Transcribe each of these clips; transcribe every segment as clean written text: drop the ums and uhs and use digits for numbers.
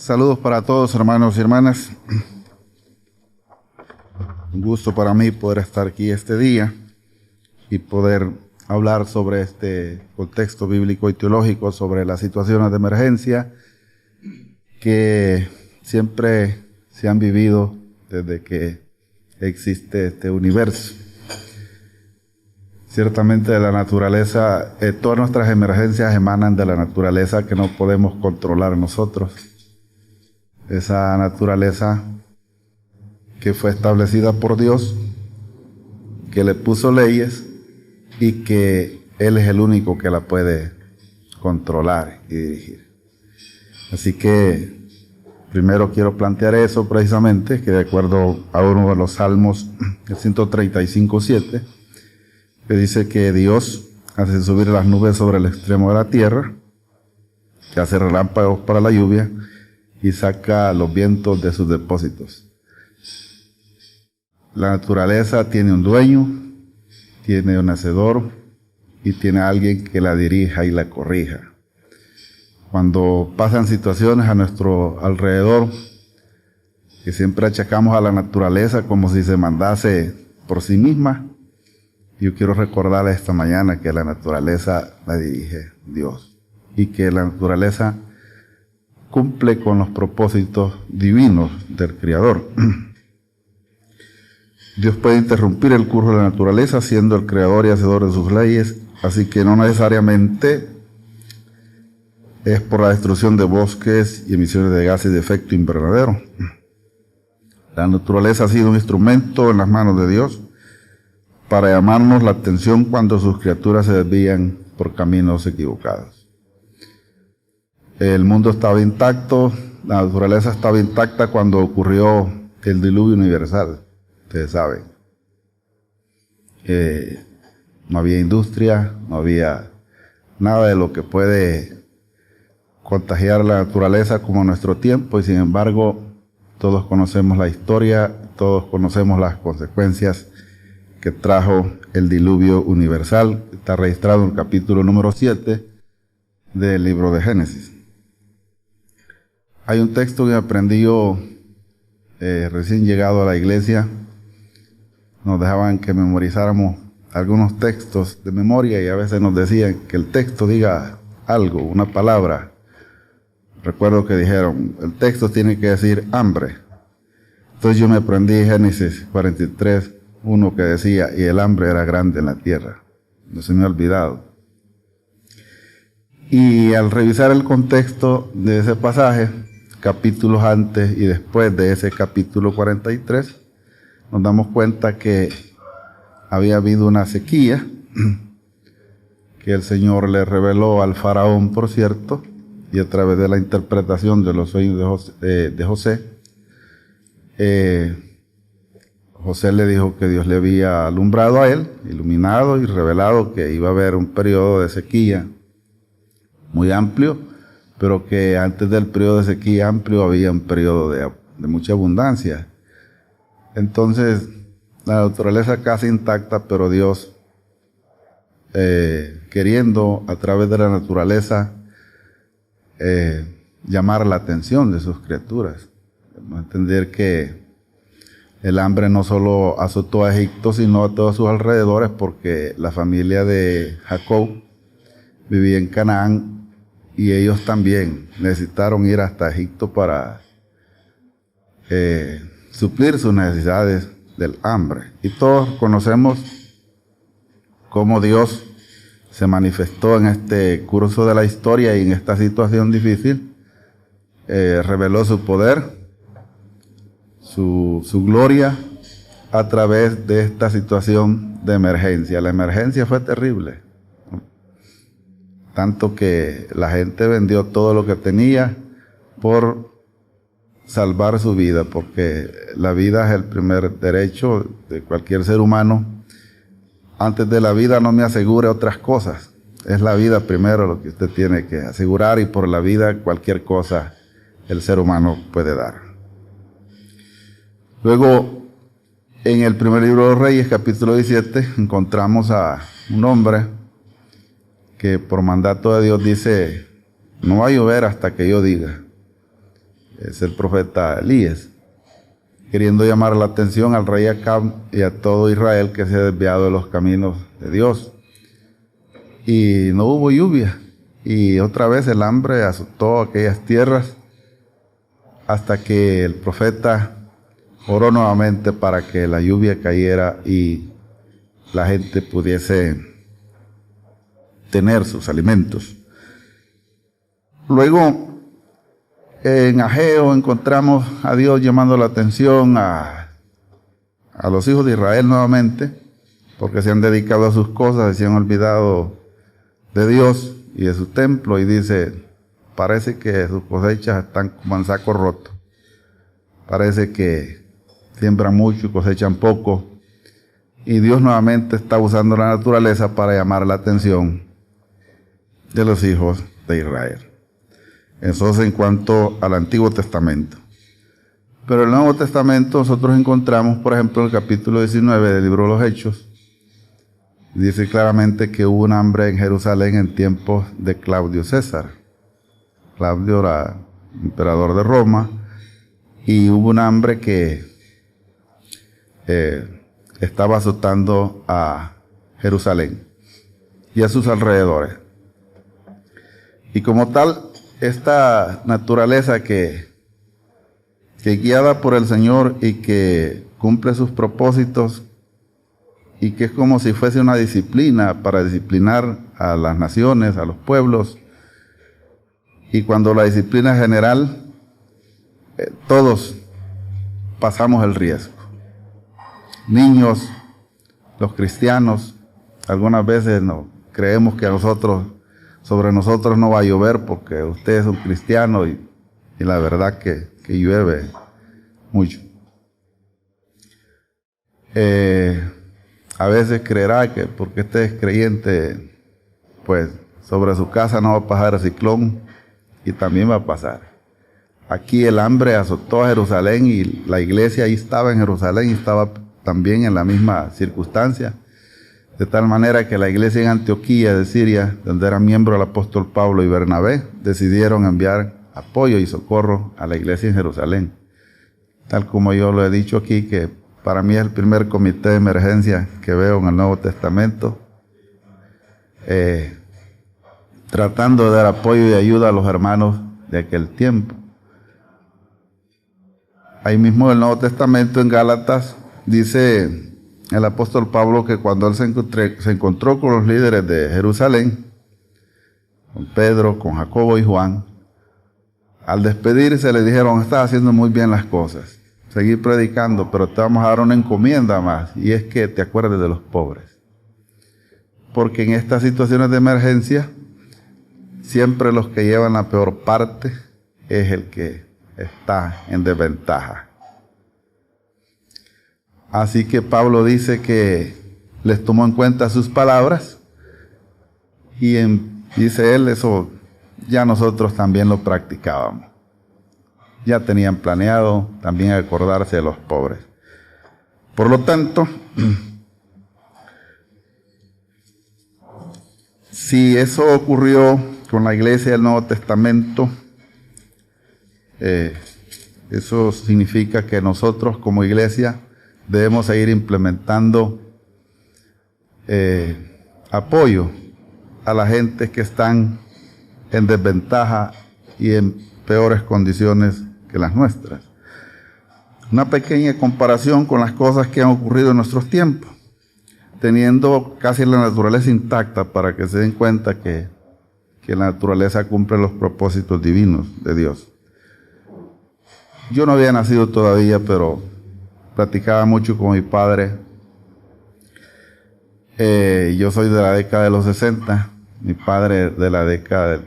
Saludos para todos, hermanos y hermanas. Un gusto para mí poder estar aquí este día y poder hablar sobre este contexto bíblico y teológico, sobre las situaciones de emergencia que siempre se han vivido desde que existe este universo. Ciertamente de la naturaleza, todas nuestras emergencias emanan de la naturaleza que no podemos controlar nosotros. Esa naturaleza que fue establecida por Dios, que le puso leyes y que Él es el único que la puede controlar y dirigir. Así que primero quiero plantear eso precisamente, que de acuerdo a uno de los Salmos, el 135:7, que dice que Dios hace subir las nubes sobre el extremo de la tierra, que hace relámpagos para la lluvia y saca los vientos de sus depósitos. La naturaleza tiene un dueño, tiene un hacedor y tiene alguien que la dirija y la corrija. Cuando pasan situaciones a nuestro alrededor, que siempre achacamos a la naturaleza como si se mandase por sí misma, yo quiero recordarles esta mañana que la naturaleza la dirige Dios y que la naturaleza cumple con los propósitos divinos del Creador. Dios puede interrumpir el curso de la naturaleza siendo el creador y hacedor de sus leyes, así que no necesariamente es por la destrucción de bosques y emisiones de gases de efecto invernadero. La naturaleza ha sido un instrumento en las manos de Dios para llamarnos la atención cuando sus criaturas se desvían por caminos equivocados. El mundo estaba intacto, la naturaleza estaba intacta cuando ocurrió el diluvio universal. Ustedes saben, no había industria, no había nada de lo que puede contagiar la naturaleza como en nuestro tiempo, y sin embargo todos conocemos la historia, todos conocemos las consecuencias que trajo el diluvio universal. Está registrado en el capítulo número 7 del libro de Génesis. Hay un texto que aprendí yo recién llegado a la iglesia. Nos dejaban que memorizáramos algunos textos de memoria y a veces nos decían que el texto diga algo, una palabra. Recuerdo que dijeron, el texto tiene que decir hambre. Entonces yo me aprendí Génesis 43:1 que decía, y el hambre era grande en la tierra. No se me ha olvidado. Y al revisar el contexto de ese pasaje, capítulos antes y después de ese capítulo 43, nos damos cuenta que había habido una sequía que el Señor le reveló al faraón, por cierto, y a través de la interpretación de los sueños de José. José le dijo que Dios le había alumbrado a él, iluminado y revelado que iba a haber un periodo de sequía muy amplio, pero que antes del periodo de sequía amplio había un periodo de mucha abundancia. Entonces, la naturaleza casi intacta, pero Dios queriendo a través de la naturaleza llamar la atención de sus criaturas. Entender que el hambre no solo azotó a Egipto, sino a todos sus alrededores, porque la familia de Jacob vivía en Canaán y ellos también necesitaron ir hasta Egipto para suplir sus necesidades del hambre. Y todos conocemos cómo Dios se manifestó en este curso de la historia y en esta situación difícil. Reveló su poder, su gloria a través de esta situación de emergencia. La emergencia fue terrible, ¿no? Tanto que la gente vendió todo lo que tenía por salvar su vida, porque la vida es el primer derecho de cualquier ser humano. Antes de la vida no me asegure otras cosas. Es la vida primero lo que usted tiene que asegurar, y por la vida cualquier cosa el ser humano puede dar. Luego, en el primer libro de los Reyes, capítulo 17, encontramos a un hombre que por mandato de Dios dice, no va a llover hasta que yo diga. es el profeta Elías, queriendo llamar la atención al rey Acab y a todo Israel que se ha desviado de los caminos de Dios. Y no hubo lluvia, y otra vez el hambre azotó aquellas tierras hasta que el profeta oró nuevamente para que la lluvia cayera y la gente pudiese tener sus alimentos. Luego, en Ageo encontramos a Dios llamando la atención a los hijos de Israel nuevamente, porque se han dedicado a sus cosas y se han olvidado de Dios y de su templo, y dice, parece que sus cosechas están como en saco roto. Parece que siembran mucho y cosechan poco. Y Dios nuevamente está usando la naturaleza para llamar la atención de los hijos de Israel. Eso es en cuanto al Antiguo Testamento. Pero en el Nuevo Testamento nosotros encontramos, por ejemplo, en el capítulo 19 del libro de los Hechos, dice claramente que hubo un hambre en Jerusalén en tiempos de Claudio César. Claudio era emperador de Roma, y hubo un hambre que estaba azotando a Jerusalén y a sus alrededores. Y como tal, esta naturaleza que guiada por el Señor y que cumple sus propósitos, y que es como si fuese una disciplina para disciplinar a las naciones, a los pueblos, y cuando la disciplina es general, todos pasamos el riesgo. Niños, los cristianos, algunas veces no creemos que sobre nosotros no va a llover porque usted es un cristiano, y la verdad que llueve mucho. A veces creerá que porque usted es creyente, pues sobre su casa no va a pasar el ciclón, y también va a pasar. Aquí el hambre azotó a Jerusalén, y la iglesia ahí estaba en Jerusalén y estaba también en la misma circunstancia, de tal manera que la iglesia en Antioquía de Siria, donde era miembro el apóstol Pablo y Bernabé, decidieron enviar apoyo y socorro a la iglesia en Jerusalén. Tal como yo lo he dicho aquí, que para mí es el primer comité de emergencia que veo en el Nuevo Testamento, tratando de dar apoyo y ayuda a los hermanos de aquel tiempo. Ahí mismo en el Nuevo Testamento, en Gálatas, dice el apóstol Pablo que cuando él se encontró con los líderes de Jerusalén, con Pedro, con Jacobo y Juan, al despedirse le dijeron, estás haciendo muy bien las cosas, seguir predicando, pero te vamos a dar una encomienda más, y es que te acuerdes de los pobres. Porque en estas situaciones de emergencia, siempre los que llevan la peor parte es el que está en desventaja. Así que Pablo dice que les tomó en cuenta sus palabras, y dice él, eso ya nosotros también lo practicábamos. Ya tenían planeado también acordarse de los pobres. Por lo tanto, si eso ocurrió con la iglesia del Nuevo Testamento, eso significa que nosotros como iglesia debemos seguir implementando apoyo a la gente que están en desventaja y en peores condiciones que las nuestras. Una pequeña comparación con las cosas que han ocurrido en nuestros tiempos, teniendo casi la naturaleza intacta, para que se den cuenta que la naturaleza cumple los propósitos divinos de Dios. Yo no había nacido todavía, pero platicaba mucho con mi padre. Yo soy de la década de los 60, mi padre de la década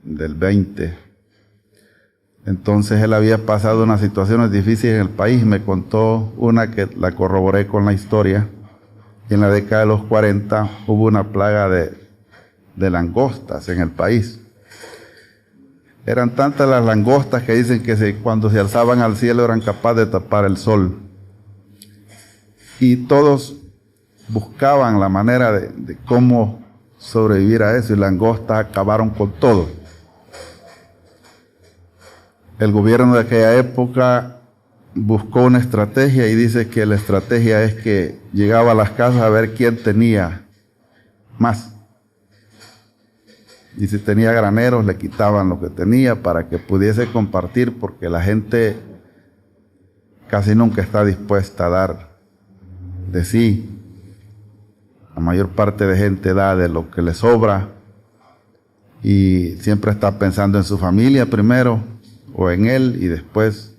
del 20. Entonces él había pasado unas situaciones difíciles en el país. Me contó una que la corroboré con la historia. Y en la década de los 40 hubo una plaga de langostas en el país. Eran tantas las langostas que dicen que cuando se alzaban al cielo eran capaces de tapar el sol. Y todos buscaban la manera de cómo sobrevivir a eso, y langostas acabaron con todo. el gobierno de aquella época buscó una estrategia y dice que la estrategia es que llegaba a las casas a ver quién tenía más. Y si tenía graneros, le quitaban lo que tenía para que pudiese compartir, porque la gente casi nunca está dispuesta a dar de sí. La mayor parte de gente da de lo que le sobra y siempre está pensando en su familia primero o en él y después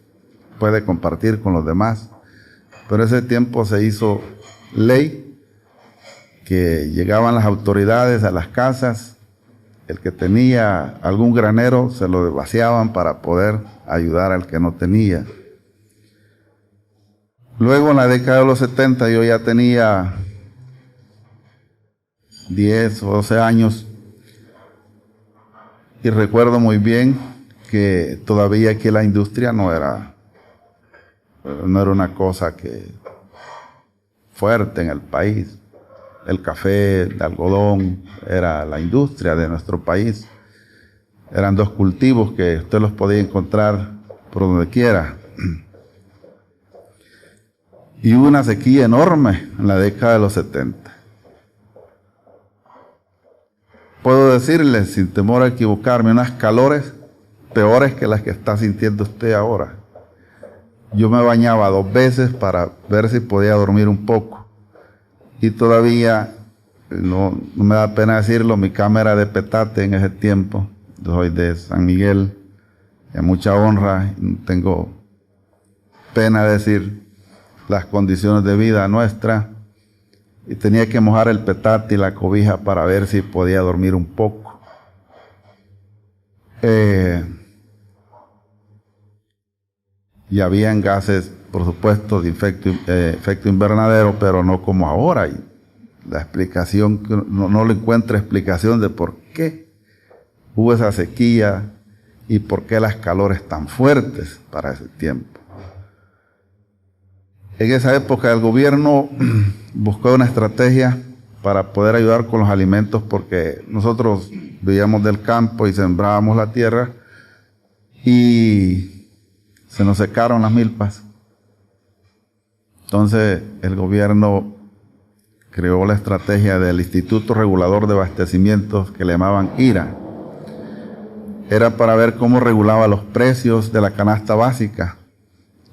puede compartir con los demás. Pero ese tiempo se hizo ley que llegaban las autoridades a las casas, el que tenía algún granero se lo vaciaban para poder ayudar al que no tenía. Luego en la década de los 70 yo ya tenía 10 o 12 años y recuerdo muy bien que todavía aquí la industria no era una cosa que fuerte en el país. El café, el algodón, era la industria de nuestro país. Eran dos cultivos que usted los podía encontrar por donde quiera. Y hubo una sequía enorme en la década de los 70. Puedo decirle, sin temor a equivocarme, unas calores peores que las que está sintiendo usted ahora. Yo me bañaba 2 veces para ver si podía dormir un poco. Y todavía, no me da pena decirlo, mi cama era de petate en ese tiempo. Yo soy de San Miguel, de mucha honra, y no tengo pena decir las condiciones de vida nuestra. Y tenía que mojar el petate y la cobija para ver si podía dormir un poco. Y habían gases, por supuesto, de efecto invernadero, pero no como ahora. Y la explicación, no le encuentro explicación de por qué hubo esa sequía y por qué las calores tan fuertes para ese tiempo. En esa época el gobierno buscó una estrategia para poder ayudar con los alimentos, porque nosotros vivíamos del campo y sembrábamos la tierra y se nos secaron las milpas. Entonces el gobierno creó la estrategia del Instituto Regulador de Abastecimientos, que le llamaban IRA. Era para ver cómo regulaba los precios de la canasta básica.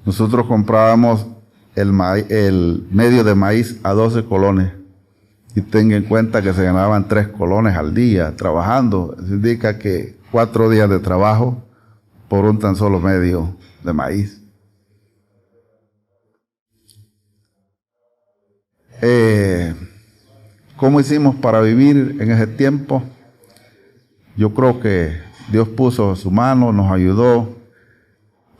Nosotros comprábamos el medio de maíz a 12 colones. Y tenga en cuenta que se ganaban 3 colones al día trabajando. Eso indica que 4 días de trabajo por un tan solo medio de maíz. ¿Cómo hicimos para vivir en ese tiempo? Yo creo que Dios puso su mano, nos ayudó.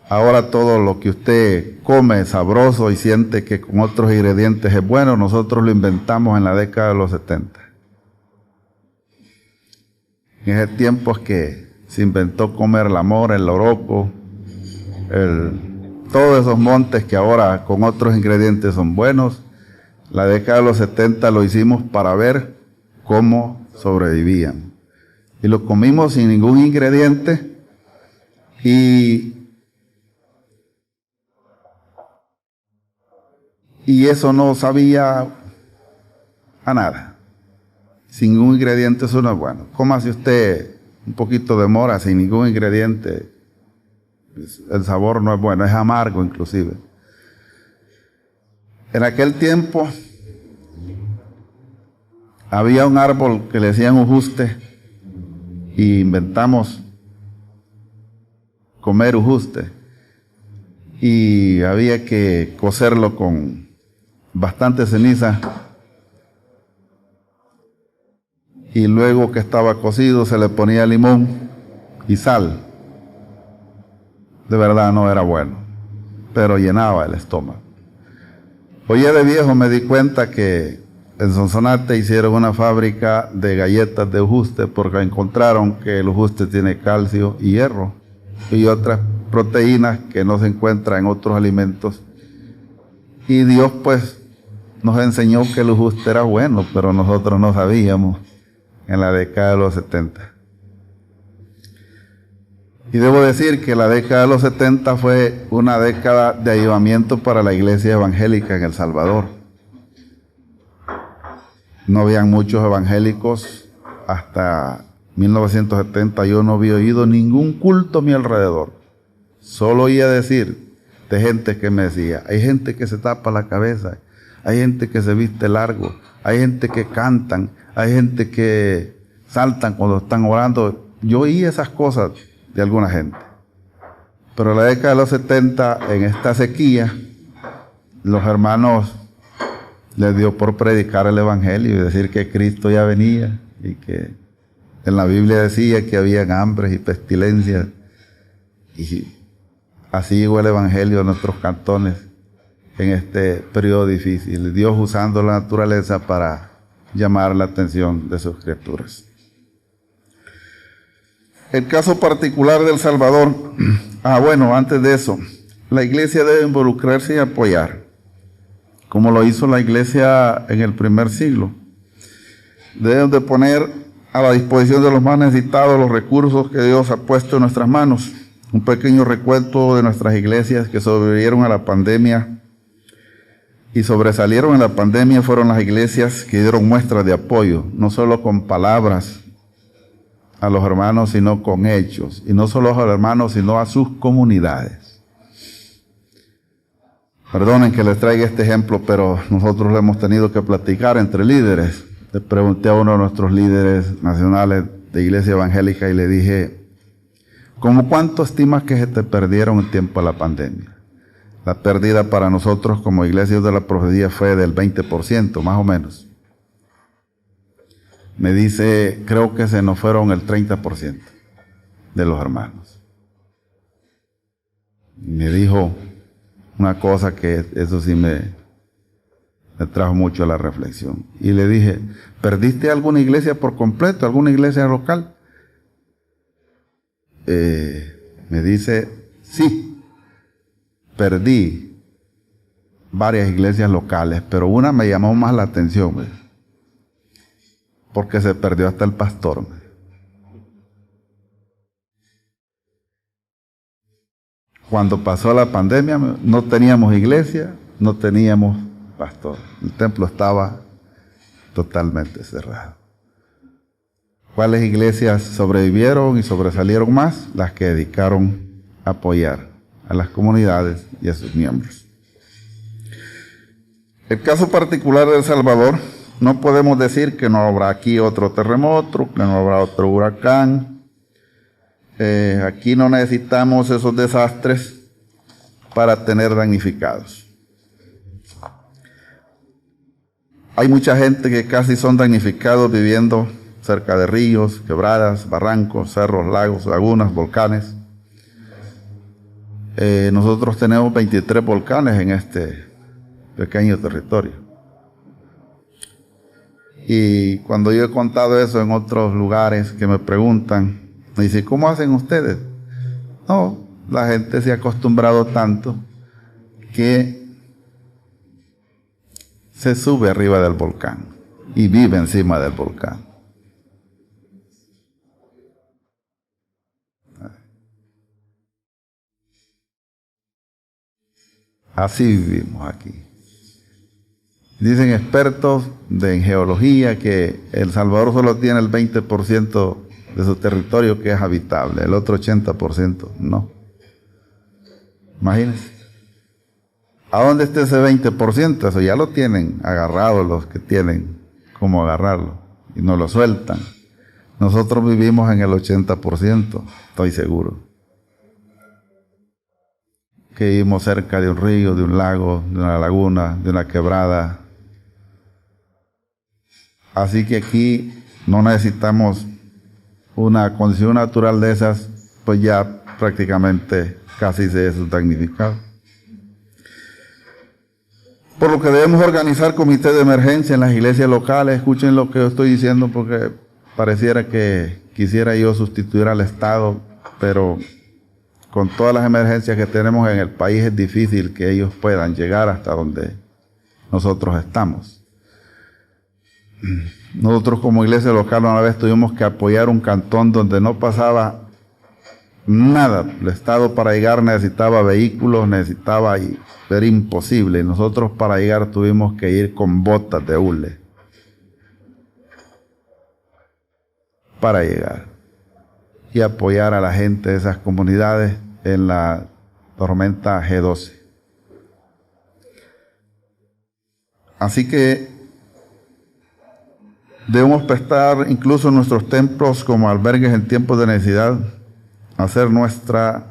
Ahora todo lo que usted come es sabroso y siente que con otros ingredientes es bueno, nosotros lo inventamos en la década de los 70. En ese tiempo es que se inventó comer la mora, el loroco, todos esos montes que ahora con otros ingredientes son buenos. La década de los 70 lo hicimos para ver cómo sobrevivían. Y lo comimos sin ningún ingrediente y eso no sabía a nada. Sin ningún ingrediente eso no es bueno. Cómase usted un poquito de mora sin ningún ingrediente. El sabor no es bueno, es amargo inclusive. En aquel tiempo había un árbol que le decían ujuste y inventamos comer ujuste. Y había que cocerlo con bastante ceniza. Y luego que estaba cocido se le ponía limón y sal. De verdad no era bueno, pero llenaba el estómago. Hoy de viejo me di cuenta que en Sonsonate hicieron una fábrica de galletas de ujuste porque encontraron que el ujuste tiene calcio y hierro y otras proteínas que no se encuentran en otros alimentos. Y Dios pues nos enseñó que el ujuste era bueno, pero nosotros no sabíamos en la década de los 70. Y debo decir que la década de los 70 fue una década de avivamiento para la iglesia evangélica en El Salvador. No habían muchos evangélicos hasta 1970. Yo no había oído ningún culto a mi alrededor. Solo oía decir de gente que me decía, hay gente que se tapa la cabeza, hay gente que se viste largo, hay gente que cantan, hay gente que saltan cuando están orando. Yo oí esas cosas de alguna gente. Pero en la década de los 70, en esta sequía, los hermanos les dio por predicar el evangelio y decir que Cristo ya venía y que en la Biblia decía que habían hambres y pestilencias. Y así llegó el evangelio a nuestros cantones en este periodo difícil. Dios usando la naturaleza para llamar la atención de sus criaturas. El caso particular de El Salvador. Bueno, antes de eso, la iglesia debe involucrarse y apoyar, como lo hizo la iglesia en el primer siglo. Deben de poner a la disposición de los más necesitados los recursos que Dios ha puesto en nuestras manos. Un pequeño recuento de nuestras iglesias que sobrevivieron a la pandemia y sobresalieron en la pandemia fueron las iglesias que dieron muestras de apoyo, no solo con palabras a los hermanos, sino con hechos. Y no solo a los hermanos, sino a sus comunidades. Perdonen que les traiga este ejemplo, pero nosotros lo hemos tenido que platicar entre líderes. Le pregunté a uno de nuestros líderes nacionales de iglesia evangélica y le dije, ¿cómo cuánto estimas que se te perdieron en tiempo de la pandemia? La pérdida para nosotros como iglesias de la profecía fue del 20%, más o menos. Me dice, creo que se nos fueron el 30% de los hermanos. Y me dijo una cosa que eso sí me trajo mucho a la reflexión. Y le dije, ¿perdiste alguna iglesia por completo, alguna iglesia local? Me dice, sí, perdí varias iglesias locales, pero una me llamó más la atención, porque se perdió hasta el pastor. Cuando pasó la pandemia no teníamos iglesia, no teníamos pastor. El templo estaba totalmente cerrado. ¿Cuáles iglesias sobrevivieron y sobresalieron más? Las que dedicaron a apoyar a las comunidades y a sus miembros. El caso particular de El Salvador, no podemos decir que no habrá aquí otro terremoto, que no habrá otro huracán. Aquí no necesitamos esos desastres para tener damnificados. Hay mucha gente que casi son damnificados viviendo cerca de ríos, quebradas, barrancos, cerros, lagos, lagunas, volcanes. Nosotros tenemos 23 volcanes en este pequeño territorio. Y cuando yo he contado eso en otros lugares que me preguntan, me dicen, ¿cómo hacen ustedes? No, la gente se ha acostumbrado tanto que se sube arriba del volcán y vive encima del volcán. Así vivimos aquí. Dicen expertos en geología que El Salvador solo tiene el 20% de su territorio que es habitable, el otro 80% no. Imagínense. ¿A dónde está ese 20%? Eso ya lo tienen agarrado los que tienen cómo agarrarlo y no lo sueltan. Nosotros vivimos en el 80%, estoy seguro. Que vivimos cerca de un río, de un lago, de una laguna, de una quebrada. Así que aquí no necesitamos una condición natural de esas, pues ya prácticamente casi se es damnificado. Por lo que debemos organizar comités de emergencia en las iglesias locales. Escuchen lo que yo estoy diciendo porque pareciera que quisiera yo sustituir al Estado, pero con todas las emergencias que tenemos en el país es difícil que ellos puedan llegar hasta donde nosotros estamos. Nosotros como iglesia local una vez tuvimos que apoyar un cantón donde no pasaba Nada. El Estado para llegar necesitaba vehículos, necesitaba y era imposible. Nosotros para llegar tuvimos que ir con botas de hule para llegar y apoyar a la gente de esas comunidades en la tormenta G12. Así que debemos prestar incluso nuestros templos como albergues en tiempos de necesidad, hacer nuestra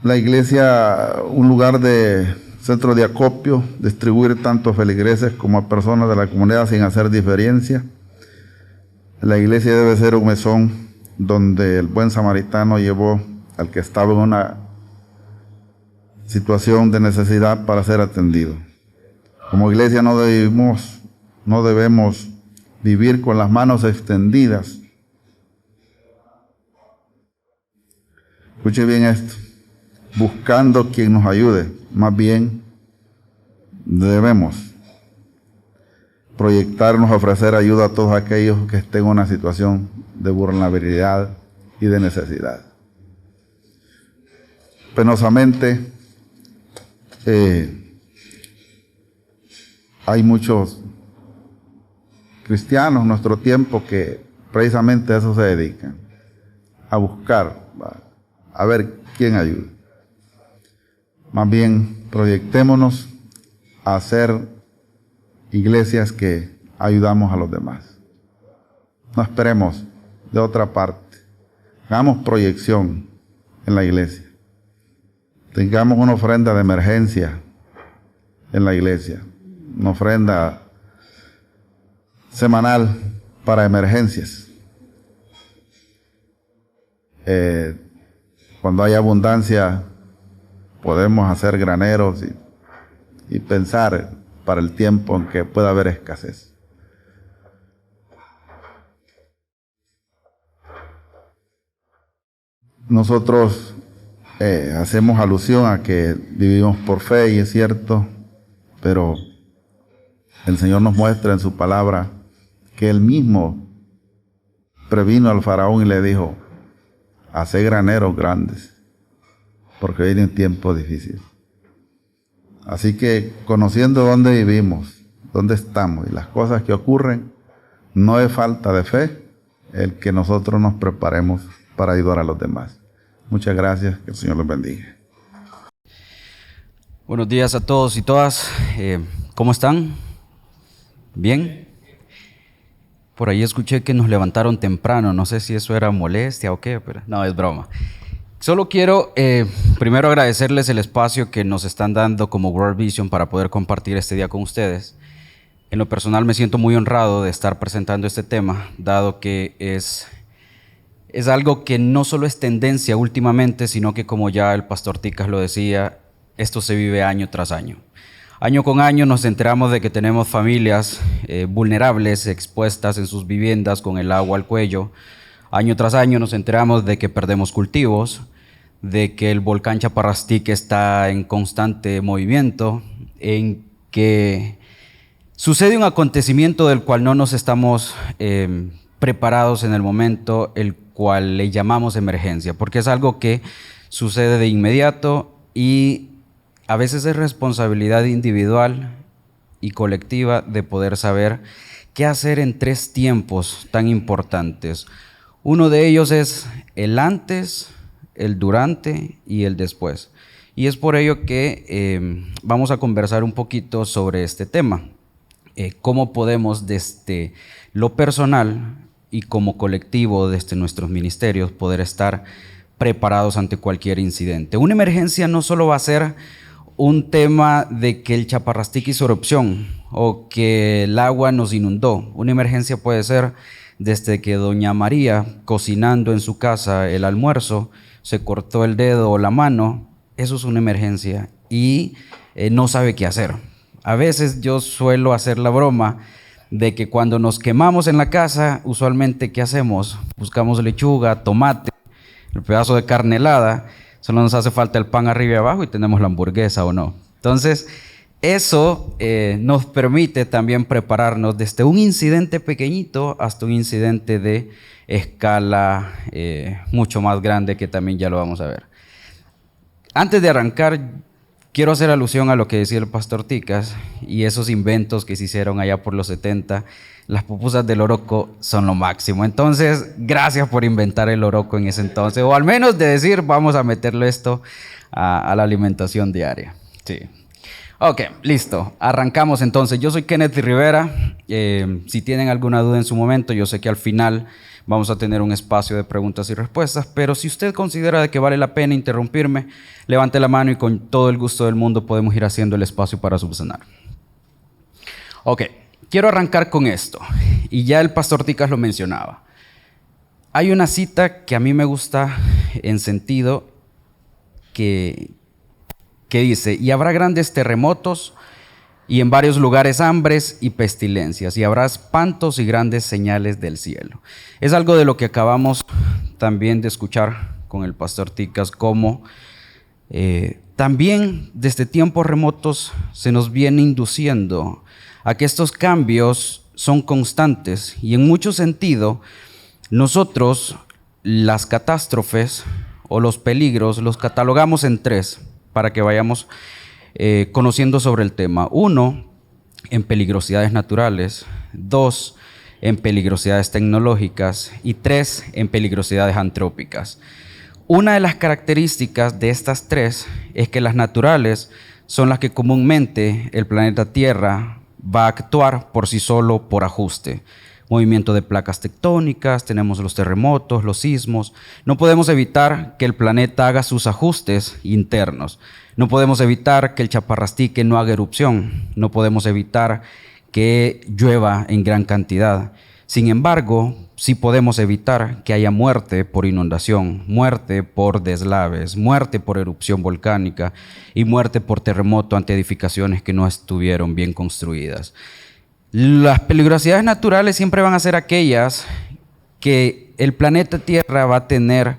la iglesia un lugar de centro de acopio, distribuir tanto a feligreses como a personas de la comunidad sin hacer diferencia. La iglesia debe ser un mesón donde el buen samaritano llevó al que estaba en una situación de necesidad para ser atendido. Como iglesia no debemos vivir con las manos extendidas. Escuche bien esto, buscando quien nos ayude. Más bien debemos proyectarnos a ofrecer ayuda a todos aquellos que estén en una situación de vulnerabilidad y de necesidad. Penosamente, hay muchos cristianos en nuestro tiempo que precisamente a eso se dedican, a buscar, a ver quién ayuda. Más bien, proyectémonos a hacer iglesias que ayudamos a los demás. No esperemos de otra parte. Hagamos proyección en la iglesia. Tengamos una ofrenda de emergencia en la iglesia. Una ofrenda semanal para emergencias. Cuando hay abundancia, podemos hacer graneros y pensar para el tiempo en que pueda haber escasez. Nosotros hacemos alusión a que vivimos por fe y es cierto, pero el Señor nos muestra en su palabra que Él mismo previno al faraón y le dijo: haced graneros grandes, porque viene un tiempo difícil. Así que conociendo dónde vivimos, dónde estamos y las cosas que ocurren, no es falta de fe el que nosotros nos preparemos para ayudar a los demás. Muchas gracias, que el Señor los bendiga. Buenos días a todos y todas. ¿Cómo están? ¿Bien? Por ahí escuché que nos levantaron temprano. No sé si eso era molestia o qué, pero no, es broma. Solo quiero primero agradecerles el espacio que nos están dando como World Vision para poder compartir este día con ustedes. En lo personal me siento muy honrado de estar presentando este tema, dado que es algo que no solo es tendencia últimamente, sino que, como ya el pastor Ticas lo decía, esto se vive año tras año. Año con año nos enteramos de que tenemos familias vulnerables, expuestas en sus viviendas con el agua al cuello. Año tras año nos enteramos de que perdemos cultivos, de que el volcán Chaparrastique está en constante movimiento, en que sucede un acontecimiento del cual no nos estamos preparados en el momento, el cual le llamamos emergencia, porque es algo que sucede de inmediato y a veces es responsabilidad individual y colectiva de poder saber qué hacer en 3 tiempos tan importantes. Uno de ellos es el antes, el durante y el después. Y es por ello que vamos a conversar un poquito sobre este tema. Cómo podemos desde lo personal y como colectivo desde nuestros ministerios poder estar preparados ante cualquier incidente. Una emergencia no solo va a ser un tema de que el Chaparrastique hizo erupción o que el agua nos inundó. Una emergencia puede ser desde que doña María, cocinando en su casa el almuerzo, se cortó el dedo o la mano. Eso es una emergencia y no sabe qué hacer. A veces yo suelo hacer la broma de que cuando nos quemamos en la casa, usualmente, ¿qué hacemos? Buscamos lechuga, tomate, el pedazo de carne helada, solo nos hace falta el pan arriba y abajo y tenemos la hamburguesa o no. Entonces, Eso nos permite también prepararnos desde un incidente pequeñito hasta un incidente de escala mucho más grande, que también ya lo vamos a ver. Antes de arrancar, quiero hacer alusión a lo que decía el pastor Ticas y esos inventos que se hicieron allá por los 70. Las pupusas del Oroco son lo máximo. Entonces, gracias por inventar el Oroco en ese entonces, o al menos de decir, vamos a meterle esto a la alimentación diaria. Sí. Ok, listo. Arrancamos entonces. Yo soy Kenneth Rivera. Si tienen alguna duda en su momento, yo sé que al final vamos a tener un espacio de preguntas y respuestas, pero si usted considera de que vale la pena interrumpirme, levante la mano y con todo el gusto del mundo podemos ir haciendo el espacio para subsanar. Ok, quiero arrancar con esto. Y ya el pastor Ticas lo mencionaba. Hay una cita que a mí me gusta en sentido que dice, y habrá grandes terremotos y en varios lugares hambres y pestilencias, y habrá espantos y grandes señales del cielo. Es algo de lo que acabamos también de escuchar con el pastor Ticas, como también desde tiempos remotos se nos viene induciendo a que estos cambios son constantes, y en mucho sentido nosotros las catástrofes o los peligros los catalogamos en tres, para que vayamos conociendo sobre el tema. 1, en peligrosidades naturales. 2, en peligrosidades tecnológicas. Y 3, en peligrosidades antrópicas. Una de las características de estas tres es que las naturales son las que comúnmente el planeta Tierra va a actuar por sí solo por ajuste. Movimiento de placas tectónicas, tenemos los terremotos, los sismos. No podemos evitar que el planeta haga sus ajustes internos. No podemos evitar que el chaparrastique no haga erupción. No podemos evitar que llueva en gran cantidad. Sin embargo, sí podemos evitar que haya muerte por inundación, muerte por deslaves, muerte por erupción volcánica y muerte por terremoto ante edificaciones que no estuvieron bien construidas. Las peligrosidades naturales siempre van a ser aquellas que el planeta Tierra va a tener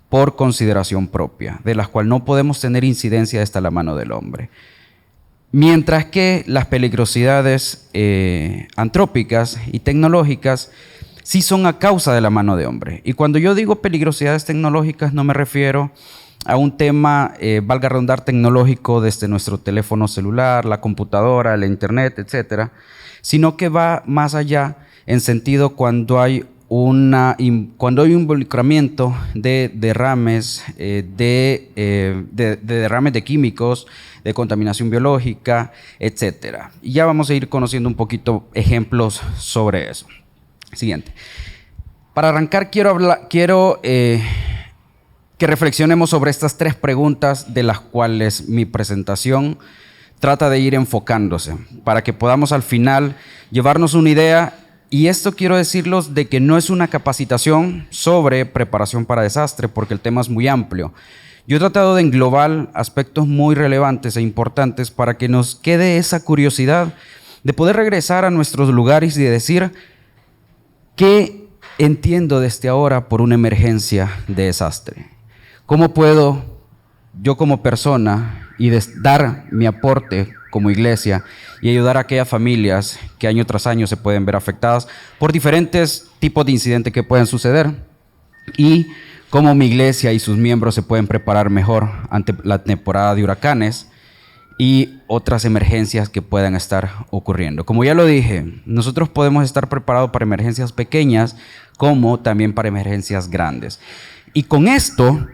por consideración propia, de las cuales no podemos tener incidencia hasta la mano del hombre. Mientras que las peligrosidades antrópicas y tecnológicas sí son a causa de la mano de hombre. Y cuando yo digo peligrosidades tecnológicas no me refiero a un tema, valga redundar, tecnológico desde nuestro teléfono celular, la computadora, la internet, etcétera, sino que va más allá en sentido cuando hay un involucramiento de derrames, de derrames de químicos, de contaminación biológica, etcétera. Y ya vamos a ir conociendo un poquito ejemplos sobre eso. Siguiente. Para arrancar quiero que reflexionemos sobre estas tres preguntas de las cuales mi presentación trata de ir enfocándose, para que podamos al final llevarnos una idea. Y esto quiero decirlos de que no es una capacitación sobre preparación para desastre, porque el tema es muy amplio. Yo he tratado de englobar aspectos muy relevantes e importantes para que nos quede esa curiosidad de poder regresar a nuestros lugares y de decir qué entiendo desde ahora por una emergencia de desastre. ¿Cómo puedo yo como persona y dar mi aporte como iglesia y ayudar a aquellas familias que año tras año se pueden ver afectadas por diferentes tipos de incidentes que pueden suceder, y cómo mi iglesia y sus miembros se pueden preparar mejor ante la temporada de huracanes y otras emergencias que puedan estar ocurriendo? Como ya lo dije, nosotros podemos estar preparados para emergencias pequeñas como también para emergencias grandes. Y con esto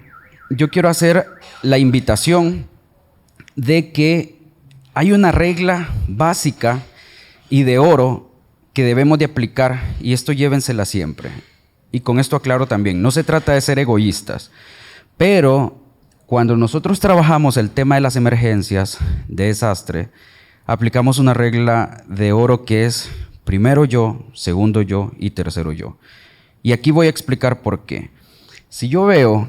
yo quiero hacer la invitación de que hay una regla básica y de oro que debemos de aplicar, y esto llévensela siempre. Y con esto aclaro también, no se trata de ser egoístas, pero cuando nosotros trabajamos el tema de las emergencias de desastre, aplicamos una regla de oro que es primero yo, segundo yo y tercero yo. Y aquí voy a explicar por qué. Si yo veo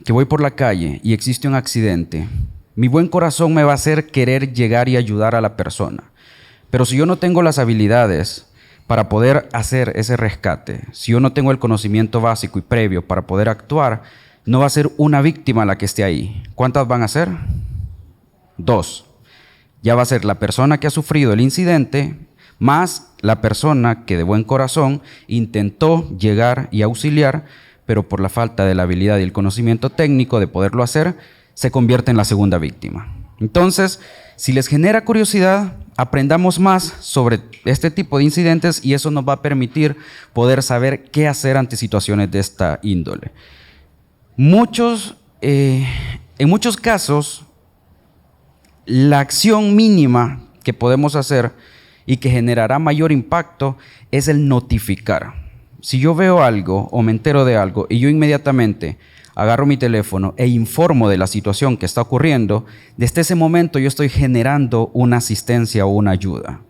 que voy por la calle y existe un accidente, mi buen corazón me va a hacer querer llegar y ayudar a la persona. Pero si yo no tengo las habilidades para poder hacer ese rescate, si yo no tengo el conocimiento básico y previo para poder actuar, no va a ser una víctima la que esté ahí. ¿Cuántas van a ser? 2. Ya va a ser la persona que ha sufrido el incidente más la persona que de buen corazón intentó llegar y auxiliar, pero por la falta de la habilidad y el conocimiento técnico de poderlo hacer, se convierte en la segunda víctima. Entonces, si les genera curiosidad, aprendamos más sobre este tipo de incidentes y eso nos va a permitir poder saber qué hacer ante situaciones de esta índole. En muchos casos, la acción mínima que podemos hacer y que generará mayor impacto es el notificar. Si yo veo algo o me entero de algo y yo inmediatamente agarro mi teléfono e informo de la situación que está ocurriendo, desde ese momento yo estoy generando una asistencia o una ayuda.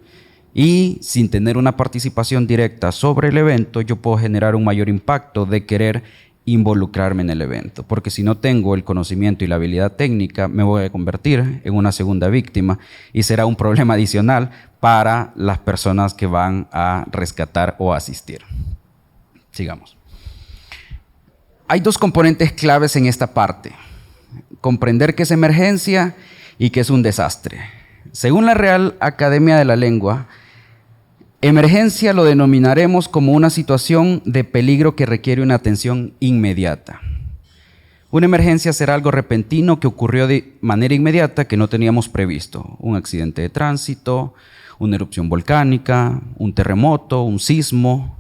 Y sin tener una participación directa sobre el evento, yo puedo generar un mayor impacto de querer involucrarme en el evento. Porque si no tengo el conocimiento y la habilidad técnica, me voy a convertir en una segunda víctima y será un problema adicional para las personas que van a rescatar o asistir. Sigamos. Hay dos componentes claves en esta parte: comprender qué es emergencia y qué es un desastre. Según la Real Academia de la Lengua, emergencia lo denominaremos como una situación de peligro que requiere una atención inmediata. Una emergencia será algo repentino que ocurrió de manera inmediata que no teníamos previsto. Un accidente de tránsito, una erupción volcánica, un terremoto, un sismo.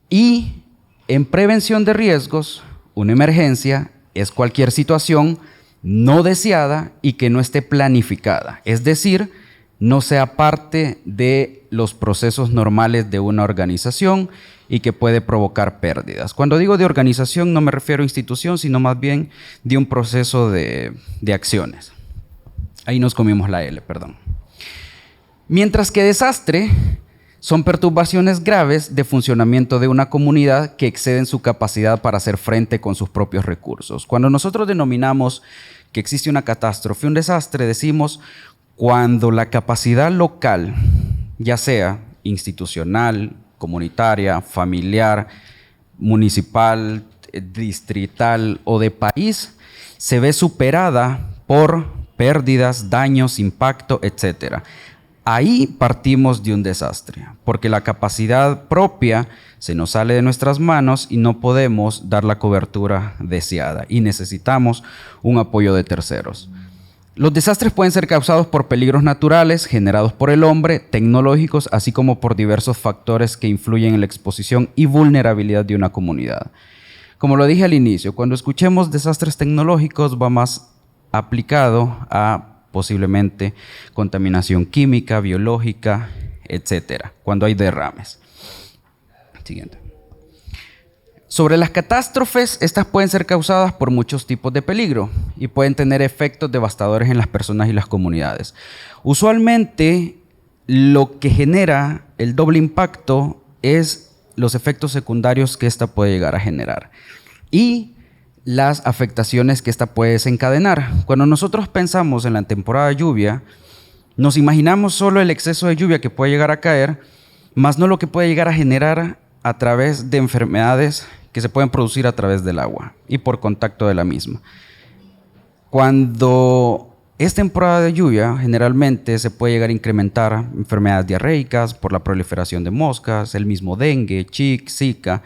Y en prevención de riesgos, una emergencia es cualquier situación no deseada y que no esté planificada. Es decir, no sea parte de los procesos normales de una organización y que puede provocar pérdidas. Cuando digo de organización no me refiero a institución, sino más bien de un proceso de acciones. Ahí nos comimos la L, perdón. Mientras que desastre son perturbaciones graves de funcionamiento de una comunidad que exceden su capacidad para hacer frente con sus propios recursos. Cuando nosotros denominamos que existe una catástrofe, un desastre, decimos cuando la capacidad local, ya sea institucional, comunitaria, familiar, municipal, distrital o de país, se ve superada por pérdidas, daños, impacto, etc. Ahí partimos de un desastre, porque la capacidad propia se nos sale de nuestras manos y no podemos dar la cobertura deseada y necesitamos un apoyo de terceros. Los desastres pueden ser causados por peligros naturales generados por el hombre, tecnológicos, así como por diversos factores que influyen en la exposición y vulnerabilidad de una comunidad. Como lo dije al inicio, cuando escuchemos desastres tecnológicos va más aplicado a posiblemente contaminación química, biológica, etcétera, cuando hay derrames. Siguiente. Sobre las catástrofes, estas pueden ser causadas por muchos tipos de peligro y pueden tener efectos devastadores en las personas y las comunidades. Usualmente, lo que genera el doble impacto es los efectos secundarios que esta puede llegar a generar y las afectaciones que esta puede desencadenar. Cuando nosotros pensamos en la temporada de lluvia, nos imaginamos solo el exceso de lluvia que puede llegar a caer, más no lo que puede llegar a generar a través de enfermedades que se pueden producir a través del agua y por contacto de la misma. Cuando es temporada de lluvia, generalmente se puede llegar a incrementar enfermedades diarreicas por la proliferación de moscas, el mismo dengue, Zika.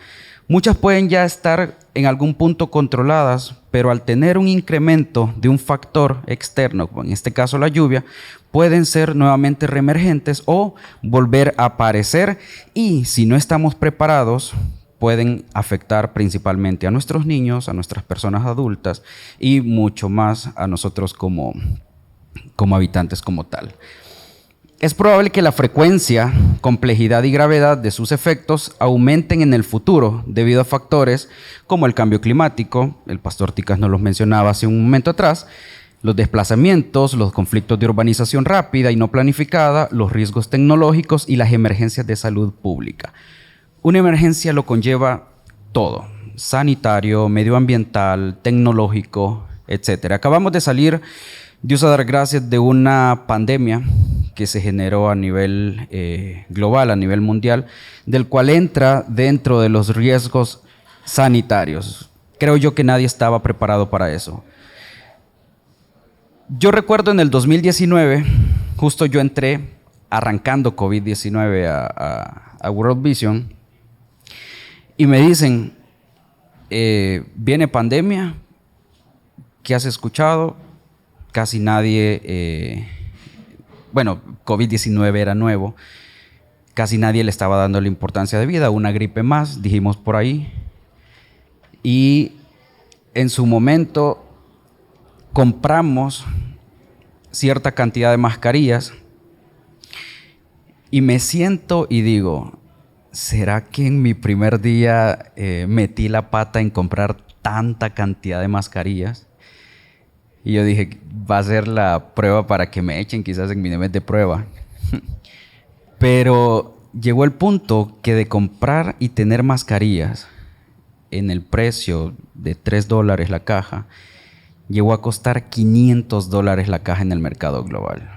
Muchas pueden ya estar en algún punto controladas, pero al tener un incremento de un factor externo, en este caso la lluvia, pueden ser nuevamente reemergentes o volver a aparecer y si no estamos preparados, pueden afectar principalmente a nuestros niños, a nuestras personas adultas y mucho más a nosotros como habitantes como tal. Es probable que la frecuencia, complejidad y gravedad de sus efectos aumenten en el futuro debido a factores como el cambio climático, el pastor Ticas nos los mencionaba hace un momento atrás, los desplazamientos, los conflictos de urbanización rápida y no planificada, los riesgos tecnológicos y las emergencias de salud pública. Una emergencia lo conlleva todo, sanitario, medioambiental, tecnológico, etc. Acabamos de salir, Dios a dar gracias, de una pandemia que se generó a nivel global, a nivel mundial, del cual entra dentro de los riesgos sanitarios. Creo yo que nadie estaba preparado para eso. Yo recuerdo en el 2019, justo yo entré arrancando COVID-19 a World Vision y me dicen, viene pandemia, ¿qué has escuchado? Casi nadie, bueno, COVID-19 era nuevo, casi nadie le estaba dando la importancia de vida, una gripe más, dijimos por ahí, y en su momento compramos cierta cantidad de mascarillas y me siento y digo, ¿será que en mi primer día metí la pata en comprar tanta cantidad de mascarillas? Y yo dije, va a ser la prueba para que me echen quizás en mi nivel de prueba. Pero llegó el punto que de comprar y tener mascarillas en el precio de $3 la caja, llegó a costar $500 la caja en el mercado global.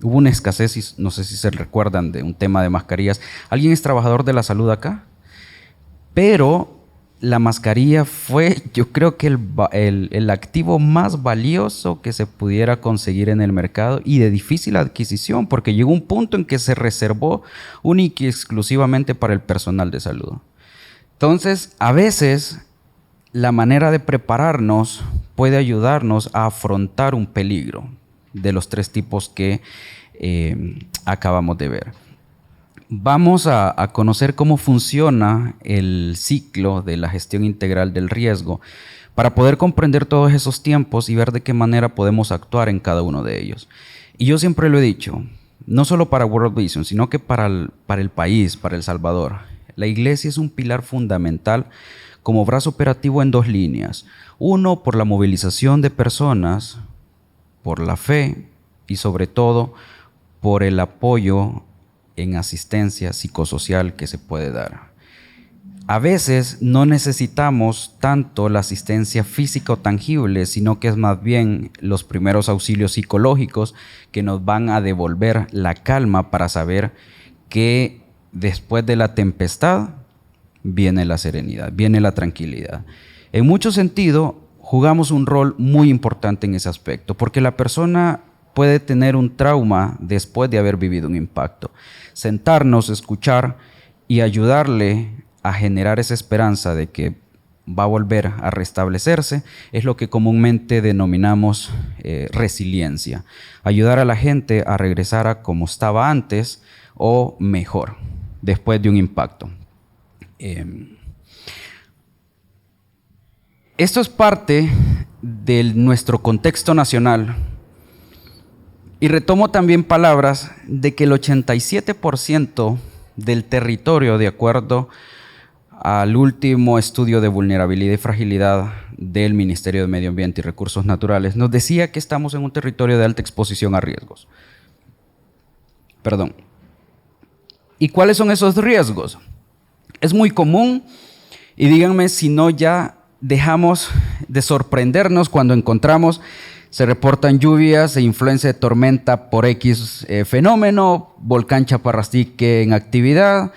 Hubo una escasez, no sé si se recuerdan, de un tema de mascarillas. ¿Alguien es trabajador de la salud acá? Pero la mascarilla fue, yo creo que el activo más valioso que se pudiera conseguir en el mercado y de difícil adquisición, porque llegó un punto en que se reservó única y exclusivamente para el personal de salud. Entonces, a veces, la manera de prepararnos puede ayudarnos a afrontar un peligro de los 3 tipos que acabamos de ver. Vamos a conocer cómo funciona el ciclo de la gestión integral del riesgo para poder comprender todos esos tiempos y ver de qué manera podemos actuar en cada uno de ellos. Y yo siempre lo he dicho, no solo para World Vision, sino que para el país, para El Salvador. La iglesia es un pilar fundamental como brazo operativo en 2 líneas. Uno, por la movilización de personas, por la fe y sobre todo por el apoyo en asistencia psicosocial que se puede dar. A veces no necesitamos tanto la asistencia física o tangible, sino que es más bien los primeros auxilios psicológicos que nos van a devolver la calma para saber que después de la tempestad viene la serenidad, viene la tranquilidad. En mucho sentido, jugamos un rol muy importante en ese aspecto, porque la persona puede tener un trauma después de haber vivido un impacto. Sentarnos, escuchar y ayudarle a generar esa esperanza de que va a volver a restablecerse es lo que comúnmente denominamos resiliencia. Ayudar a la gente a regresar a como estaba antes o mejor después de un impacto. Esto es parte de nuestro contexto nacional. Y retomo también palabras de que el 87% del territorio, de acuerdo al último estudio de vulnerabilidad y fragilidad del Ministerio de Medio Ambiente y Recursos Naturales, nos decía que estamos en un territorio de alta exposición a riesgos. Perdón. ¿Y cuáles son esos riesgos? Es muy común, y díganme si no ya dejamos de sorprendernos cuando encontramos, se reportan lluvias e influencia de tormenta por X fenómeno, volcán Chaparrastique en actividad,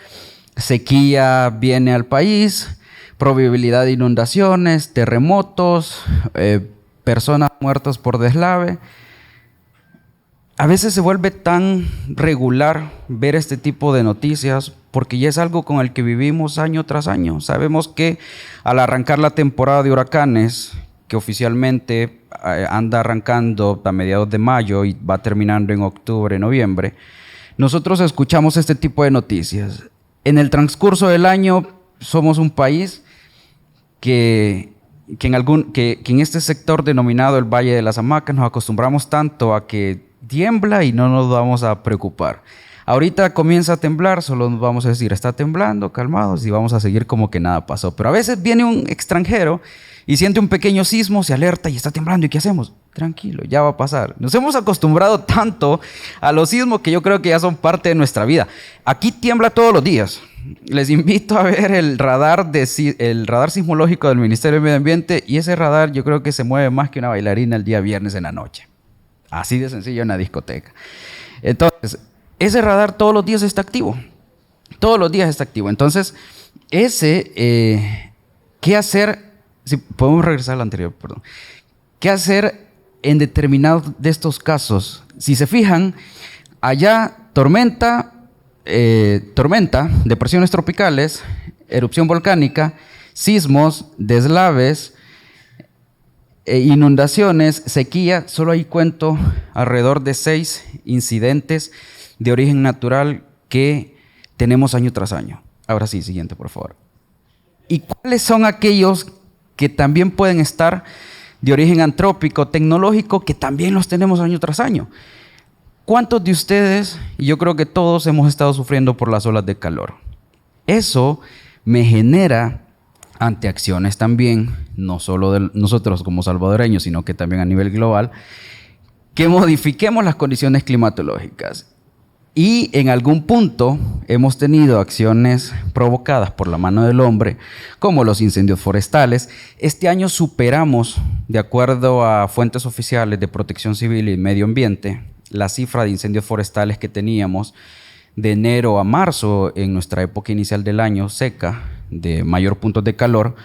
sequía viene al país, probabilidad de inundaciones, terremotos, personas muertas por deslave. A veces se vuelve tan regular ver este tipo de noticias porque ya es algo con el que vivimos año tras año. Sabemos que al arrancar la temporada de huracanes, que oficialmente anda arrancando a mediados de mayo y va terminando en octubre, noviembre, nosotros escuchamos este tipo de noticias. En el transcurso del año somos un país que en este sector denominado el Valle de las Hamacas nos acostumbramos tanto a que tiembla y no nos vamos a preocupar. Ahorita comienza a temblar, solo nos vamos a decir, está temblando, calmados, y vamos a seguir como que nada pasó. Pero a veces viene un extranjero y siente un pequeño sismo, se alerta y está temblando. ¿Y qué hacemos? Tranquilo, ya va a pasar. Nos hemos acostumbrado tanto a los sismos que yo creo que ya son parte de nuestra vida. Aquí tiembla todos los días. Les invito a ver el radar sismológico del Ministerio de Medio Ambiente, y ese radar yo creo que se mueve más que una bailarina el día viernes en la noche. Así de sencillo en la discoteca. Entonces, ese radar todos los días está activo. Todos los días está activo. Entonces, ¿qué hacer? Si podemos regresar al anterior, perdón. ¿Qué hacer en determinados de estos casos, si se fijan, allá tormenta, depresiones tropicales, erupción volcánica, sismos, deslaves, inundaciones, sequía, solo ahí cuento alrededor de 6 incidentes de origen natural que tenemos año tras año. Ahora sí, siguiente, por favor. ¿Y cuáles son aquellos que también pueden estar de origen antrópico, tecnológico, que también los tenemos año tras año? ¿Cuántos de ustedes, y yo creo que todos, hemos estado sufriendo por las olas de calor? Eso me genera ante acciones también, no solo de nosotros como salvadoreños, sino que también a nivel global, que modifiquemos las condiciones climatológicas. Y en algún punto hemos tenido acciones provocadas por la mano del hombre, como los incendios forestales. Este año superamos, de acuerdo a fuentes oficiales de Protección Civil y Medio Ambiente, la cifra de incendios forestales que teníamos de enero a marzo en nuestra época inicial del año seca, de mayor puntos de calor,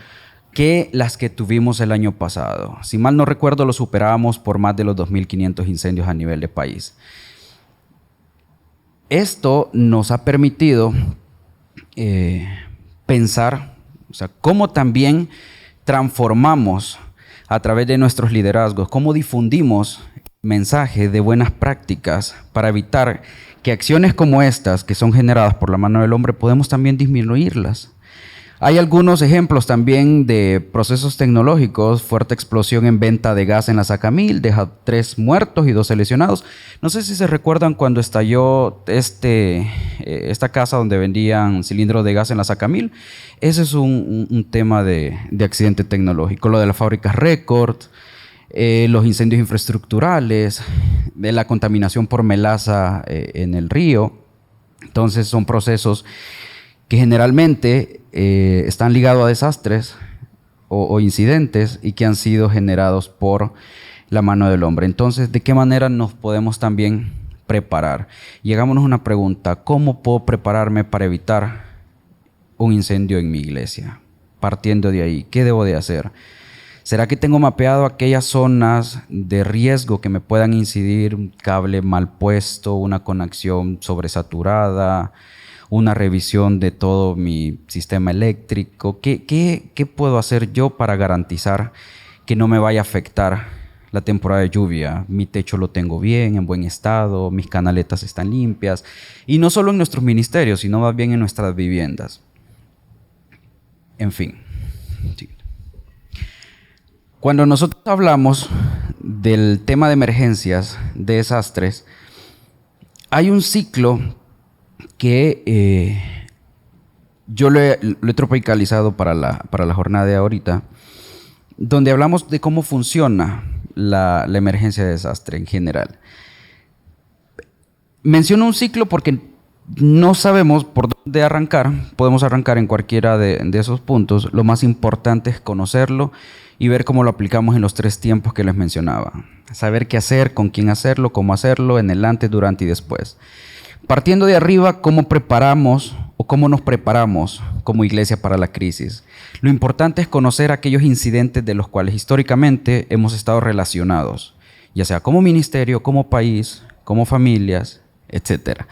que las que tuvimos el año pasado. Si mal no recuerdo, lo superábamos por más de los 2.500 incendios a nivel de país. Esto nos ha permitido pensar, o sea, cómo también transformamos a través de nuestros liderazgos, cómo difundimos mensajes de buenas prácticas para evitar que acciones como estas, que son generadas por la mano del hombre, podemos también disminuirlas. Hay algunos ejemplos también de procesos tecnológicos: fuerte explosión en venta de gas en la Sacamil, deja 3 muertos y 12 lesionados. No sé si se recuerdan cuando estalló esta casa donde vendían cilindros de gas en la Sacamil. Ese es un tema de accidente tecnológico. Lo de las fábricas Record, los incendios infraestructurales, de la contaminación por melaza en el río. Entonces son procesos que generalmente están ligados a desastres o incidentes y que han sido generados por la mano del hombre. Entonces, ¿de qué manera nos podemos también preparar? Y hagámonos una pregunta: ¿cómo puedo prepararme para evitar un incendio en mi iglesia? Partiendo de ahí, ¿qué debo de hacer? ¿Será que tengo mapeado aquellas zonas de riesgo que me puedan incidir? Un cable mal puesto, una conexión sobresaturada, una revisión de todo mi sistema eléctrico. ¿Qué puedo hacer yo para garantizar que no me vaya a afectar la temporada de lluvia? Mi techo lo tengo bien, en buen estado, mis canaletas están limpias. Y no solo en nuestros ministerios, sino más bien en nuestras viviendas. En fin. Sí. Cuando nosotros hablamos del tema de emergencias, de desastres, hay un ciclo que yo lo he tropicalizado para la jornada de ahorita, donde hablamos de cómo funciona la emergencia de desastre en general. Menciono un ciclo porque no sabemos por dónde arrancar. Podemos arrancar en cualquiera de esos puntos. Lo más importante es conocerlo y ver cómo lo aplicamos en los 3 tiempos que les mencionaba. Saber qué hacer, con quién hacerlo, cómo hacerlo, en el antes, durante y después. Partiendo de arriba, ¿cómo preparamos o cómo nos preparamos como iglesia para la crisis? Lo importante es conocer aquellos incidentes de los cuales históricamente hemos estado relacionados, ya sea como ministerio, como país, como familias, etc.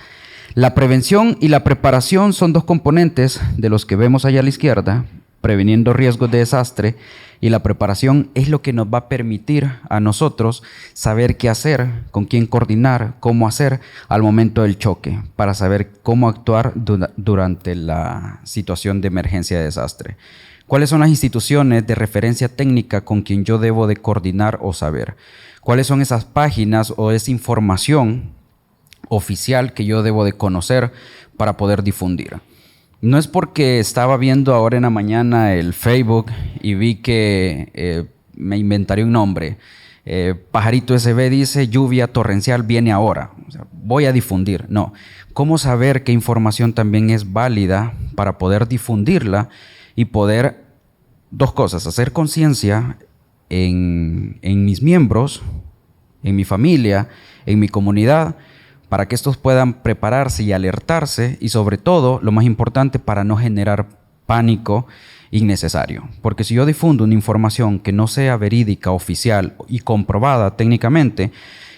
La prevención y la preparación son 2 componentes de los que vemos allá a la izquierda, previniendo riesgos de desastre, y la preparación es lo que nos va a permitir a nosotros saber qué hacer, con quién coordinar, cómo hacer al momento del choque, para saber cómo actuar durante la situación de emergencia de desastre. ¿Cuáles son las instituciones de referencia técnica con quien yo debo de coordinar o saber? ¿Cuáles son esas páginas o esa información oficial que yo debo de conocer para poder difundir? No es porque estaba viendo ahora en la mañana el Facebook y vi que me inventaré un nombre. Pajarito SB dice: lluvia torrencial viene ahora. O sea, voy a difundir. No. ¿Cómo saber qué información también es válida para poder difundirla y poder, 2 cosas: hacer conciencia en mis miembros, en mi familia, en mi comunidad, para que estos puedan prepararse y alertarse, y sobre todo, lo más importante, para no generar pánico innecesario. Porque si yo difundo una información que no sea verídica, oficial y comprobada técnicamente,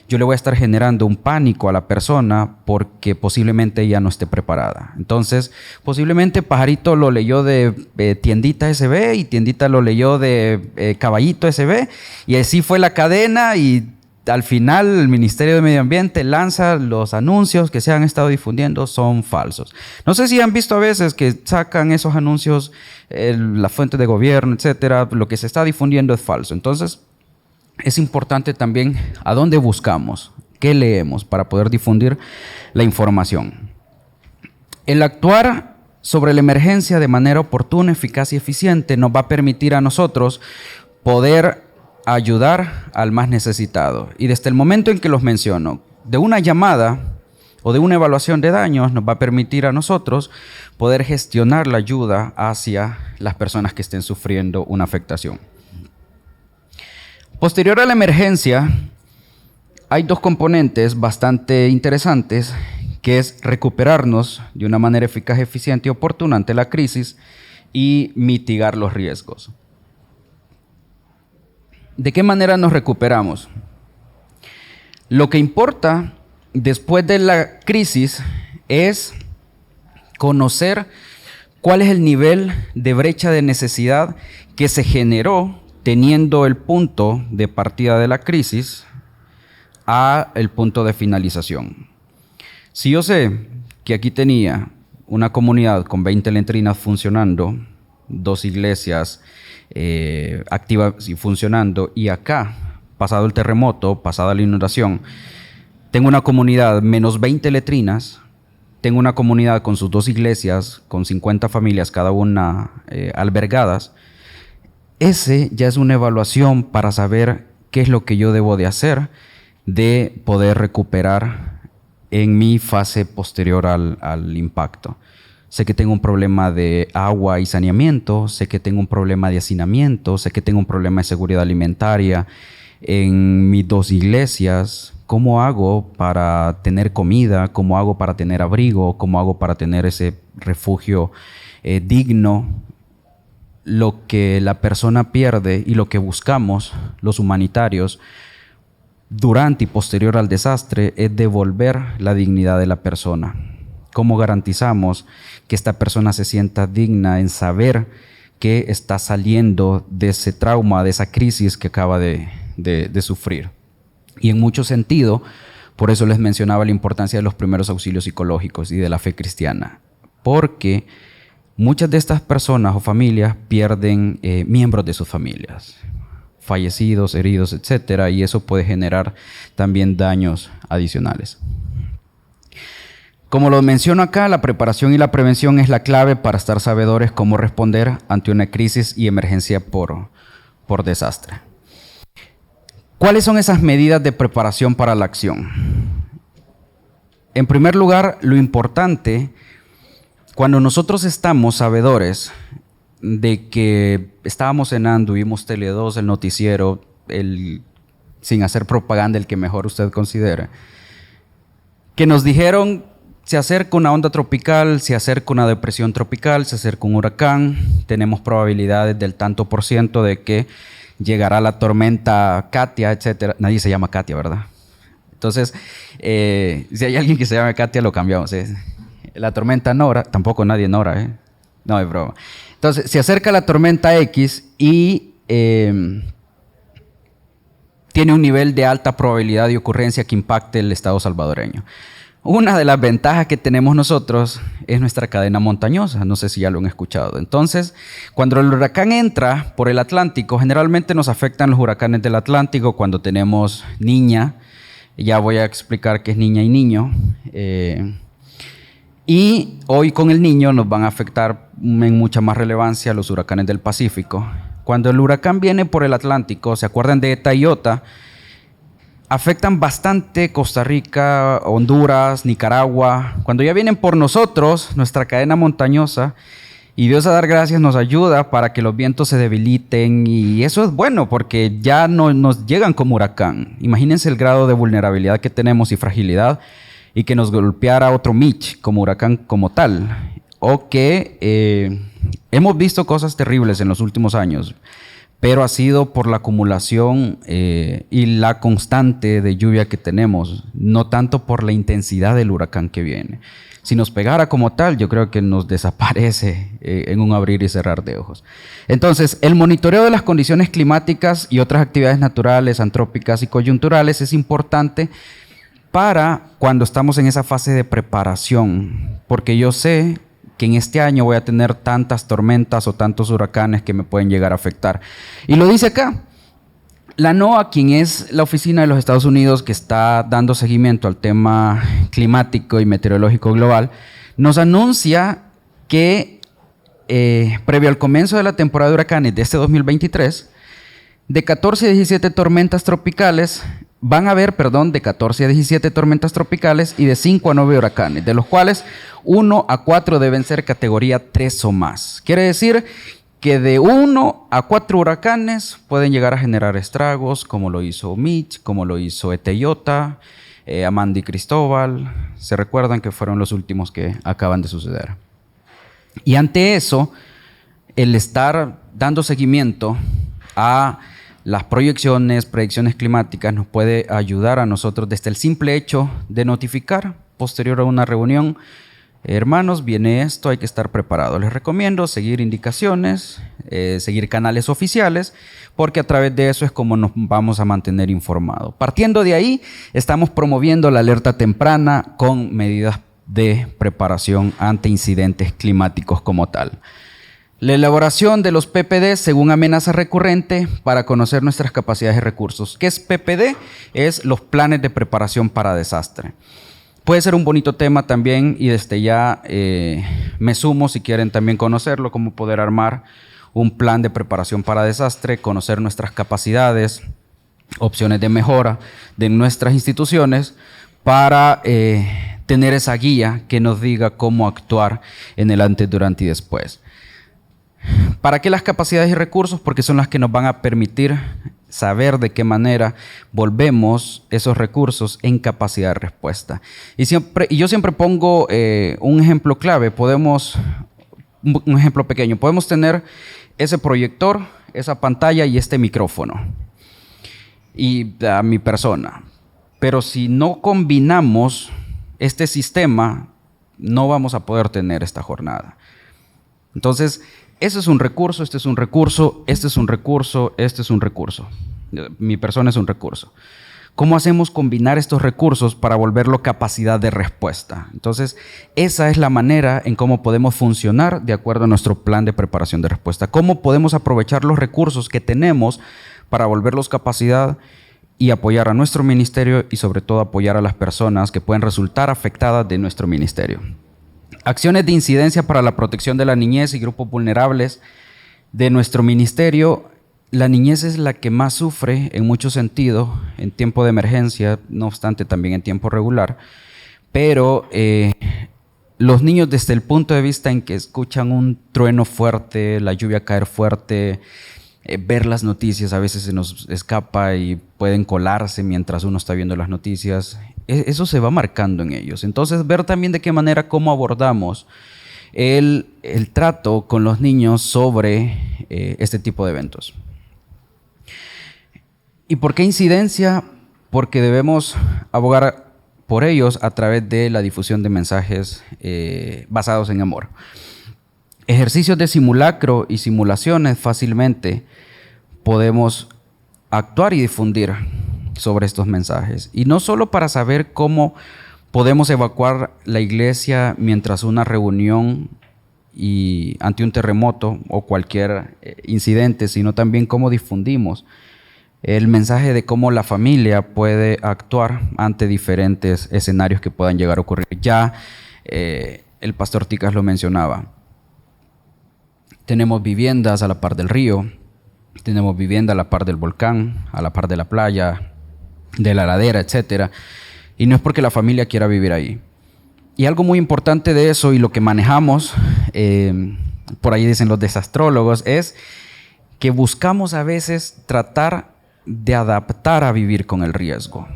yo le voy a estar generando un pánico a la persona porque posiblemente ella no esté preparada. Entonces, posiblemente Pajarito lo leyó de tiendita SB y tiendita lo leyó de caballito SB y así fue la cadena y al final el Ministerio de Medio Ambiente lanza los anuncios que se han estado difundiendo son falsos. No sé si han visto a veces que sacan esos anuncios, la fuente de gobierno, etcétera, lo que se está difundiendo es falso. Entonces, es importante también a dónde buscamos, qué leemos para poder difundir la información. El actuar sobre la emergencia de manera oportuna, eficaz y eficiente nos va a permitir a nosotros poder ayudar al más necesitado. Y desde el momento en que los menciono, de una llamada o de una evaluación de daños nos va a permitir a nosotros poder gestionar la ayuda hacia las personas que estén sufriendo una afectación. Posterior a la emergencia, hay dos componentes bastante interesantes, que es recuperarnos de una manera eficaz, eficiente y oportuna ante la crisis y mitigar los riesgos. ¿De qué manera nos recuperamos? Lo que importa después de la crisis es conocer cuál es el nivel de brecha de necesidad que se generó teniendo el punto de partida de la crisis a el punto de finalización. Si yo sé que aquí tenía una comunidad con 20 letrinas funcionando, 2 iglesias activas y funcionando, y acá, pasado el terremoto, pasada la inundación, tengo una comunidad menos 20 letrinas, tengo una comunidad con sus 2 iglesias, con 50 familias cada una albergadas, ese ya es una evaluación para saber qué es lo que yo debo de hacer de poder recuperar en mi fase posterior al impacto. Sé que tengo un problema de agua y saneamiento, sé que tengo un problema de hacinamiento, sé que tengo un problema de seguridad alimentaria en mis 2 iglesias. ¿Cómo hago para tener comida? ¿Cómo hago para tener abrigo? ¿Cómo hago para tener ese refugio digno? Lo que la persona pierde y lo que buscamos los humanitarios durante y posterior al desastre es devolver la dignidad de la persona. ¿Cómo garantizamos que esta persona se sienta digna en saber que está saliendo de ese trauma, de esa crisis que acaba de sufrir? Y en mucho sentido, por eso les mencionaba la importancia de los primeros auxilios psicológicos y de la fe cristiana. Porque muchas de estas personas o familias pierden miembros de sus familias, fallecidos, heridos, etcétera, y eso puede generar también daños adicionales. Como lo menciono acá, la preparación y la prevención es la clave para estar sabedores cómo responder ante una crisis y emergencia por desastre. ¿Cuáles son esas medidas de preparación para la acción? En primer lugar, lo importante, cuando nosotros estamos sabedores de que estábamos cenando, vimos Tele2, el noticiero, sin hacer propaganda, el que mejor usted considere, que nos dijeron: se acerca una onda tropical, se acerca una depresión tropical, se acerca un huracán, tenemos probabilidades del tanto por ciento de que llegará la tormenta Katia, etcétera. Nadie se llama Katia, ¿verdad? Entonces, si hay alguien que se llama Katia, lo cambiamos. La tormenta Nora, tampoco nadie Nora, ¿eh? No, es broma. Entonces, se acerca la tormenta X y tiene un nivel de alta probabilidad de ocurrencia que impacte el estado salvadoreño. Una de las ventajas que tenemos nosotros es nuestra cadena montañosa. No sé si ya lo han escuchado. Entonces, cuando el huracán entra por el Atlántico, generalmente nos afectan los huracanes del Atlántico cuando tenemos Niña. Ya voy a explicar qué es Niña y Niño. Y hoy con el Niño nos van a afectar en mucha más relevancia los huracanes del Pacífico. Cuando el huracán viene por el Atlántico, ¿se acuerdan de Eta y Iota? Afectan bastante Costa Rica, Honduras, Nicaragua. Cuando ya vienen por nosotros, nuestra cadena montañosa, y Dios a dar gracias nos ayuda para que los vientos se debiliten, y eso es bueno porque ya no nos llegan como huracán. Imagínense el grado de vulnerabilidad que tenemos y fragilidad, y que nos golpeara otro Mitch como huracán como tal, o que hemos visto cosas terribles en los últimos años, pero ha sido por la acumulación y la constante de lluvia que tenemos, no tanto por la intensidad del huracán que viene. Si nos pegara como tal, yo creo que nos desaparece en un abrir y cerrar de ojos. Entonces, el monitoreo de las condiciones climáticas y otras actividades naturales, antrópicas y coyunturales es importante para cuando estamos en esa fase de preparación, porque yo sé que en este año voy a tener tantas tormentas o tantos huracanes que me pueden llegar a afectar. Y lo dice acá. La NOAA, quien es la oficina de los Estados Unidos que está dando seguimiento al tema climático y meteorológico global, nos anuncia que previo al comienzo de la temporada de huracanes de este 2023, de 14 a 17 tormentas tropicales, de 14 a 17 tormentas tropicales y de 5 a 9 huracanes, de los cuales 1 a 4 deben ser categoría 3 o más. Quiere decir que de 1 a 4 huracanes pueden llegar a generar estragos, como lo hizo Mitch, como lo hizo Eteyota, Amanda y Cristóbal. Se recuerdan que fueron los últimos que acaban de suceder. Y ante eso, el estar dando seguimiento a las predicciones climáticas nos puede ayudar a nosotros desde el simple hecho de notificar posterior a una reunión. Hermanos, viene esto, hay que estar preparados. Les recomiendo seguir indicaciones, seguir canales oficiales, porque a través de eso es como nos vamos a mantener informados. Partiendo de ahí, estamos promoviendo la alerta temprana con medidas de preparación ante incidentes climáticos como tal. La elaboración de los PPD según amenaza recurrente para conocer nuestras capacidades y recursos. ¿Qué es PPD? Es los planes de preparación para desastre. Puede ser un bonito tema también y desde ya me sumo si quieren también conocerlo, cómo poder armar un plan de preparación para desastre, conocer nuestras capacidades, opciones de mejora de nuestras instituciones para tener esa guía que nos diga cómo actuar en el antes, durante y después. ¿Para qué las capacidades y recursos? Porque son las que nos van a permitir saber de qué manera volvemos esos recursos en capacidad de respuesta. Y yo siempre pongo un ejemplo clave. Un ejemplo pequeño. Podemos tener ese proyector, esa pantalla y este micrófono. Y a mi persona. Pero si no combinamos este sistema, no vamos a poder tener esta jornada. Entonces, ese es un recurso, este es un recurso, este es un recurso, este es un recurso. Mi persona es un recurso. ¿Cómo hacemos combinar estos recursos para volverlo capacidad de respuesta? Entonces, esa es la manera en cómo podemos funcionar de acuerdo a nuestro plan de preparación de respuesta. ¿Cómo podemos aprovechar los recursos que tenemos para volverlos capacidad y apoyar a nuestro ministerio y sobre todo apoyar a las personas que pueden resultar afectadas de nuestro ministerio? Acciones de incidencia para la protección de la niñez y grupos vulnerables de nuestro ministerio. La niñez es la que más sufre en muchos sentidos en tiempo de emergencia, no obstante también en tiempo regular. Pero los niños desde el punto de vista en que escuchan un trueno fuerte, la lluvia caer fuerte, ver las noticias a veces se nos escapa y pueden colarse mientras uno está viendo las noticias. Eso se va marcando en ellos. Entonces, ver también de qué manera, cómo abordamos el trato con los niños sobre este tipo de eventos. ¿Y por qué incidencia? Porque debemos abogar por ellos a través de la difusión de mensajes basados en amor. Ejercicios de simulacro y simulaciones fácilmente podemos actuar y difundir sobre estos mensajes. Y no solo para saber cómo podemos evacuar la iglesia mientras una reunión y ante un terremoto o cualquier incidente, sino también cómo difundimos el mensaje de cómo la familia puede actuar ante diferentes escenarios que puedan llegar a ocurrir. Ya el pastor Ticas lo mencionaba. Tenemos viviendas a la par del río, tenemos vivienda a la par del volcán, a la par de la playa, de la ladera, etcétera. Y no es porque la familia quiera vivir ahí. Y algo muy importante de eso y lo que manejamos, por ahí dicen los desastrólogos, es que buscamos a veces tratar de adaptar a vivir con el riesgo.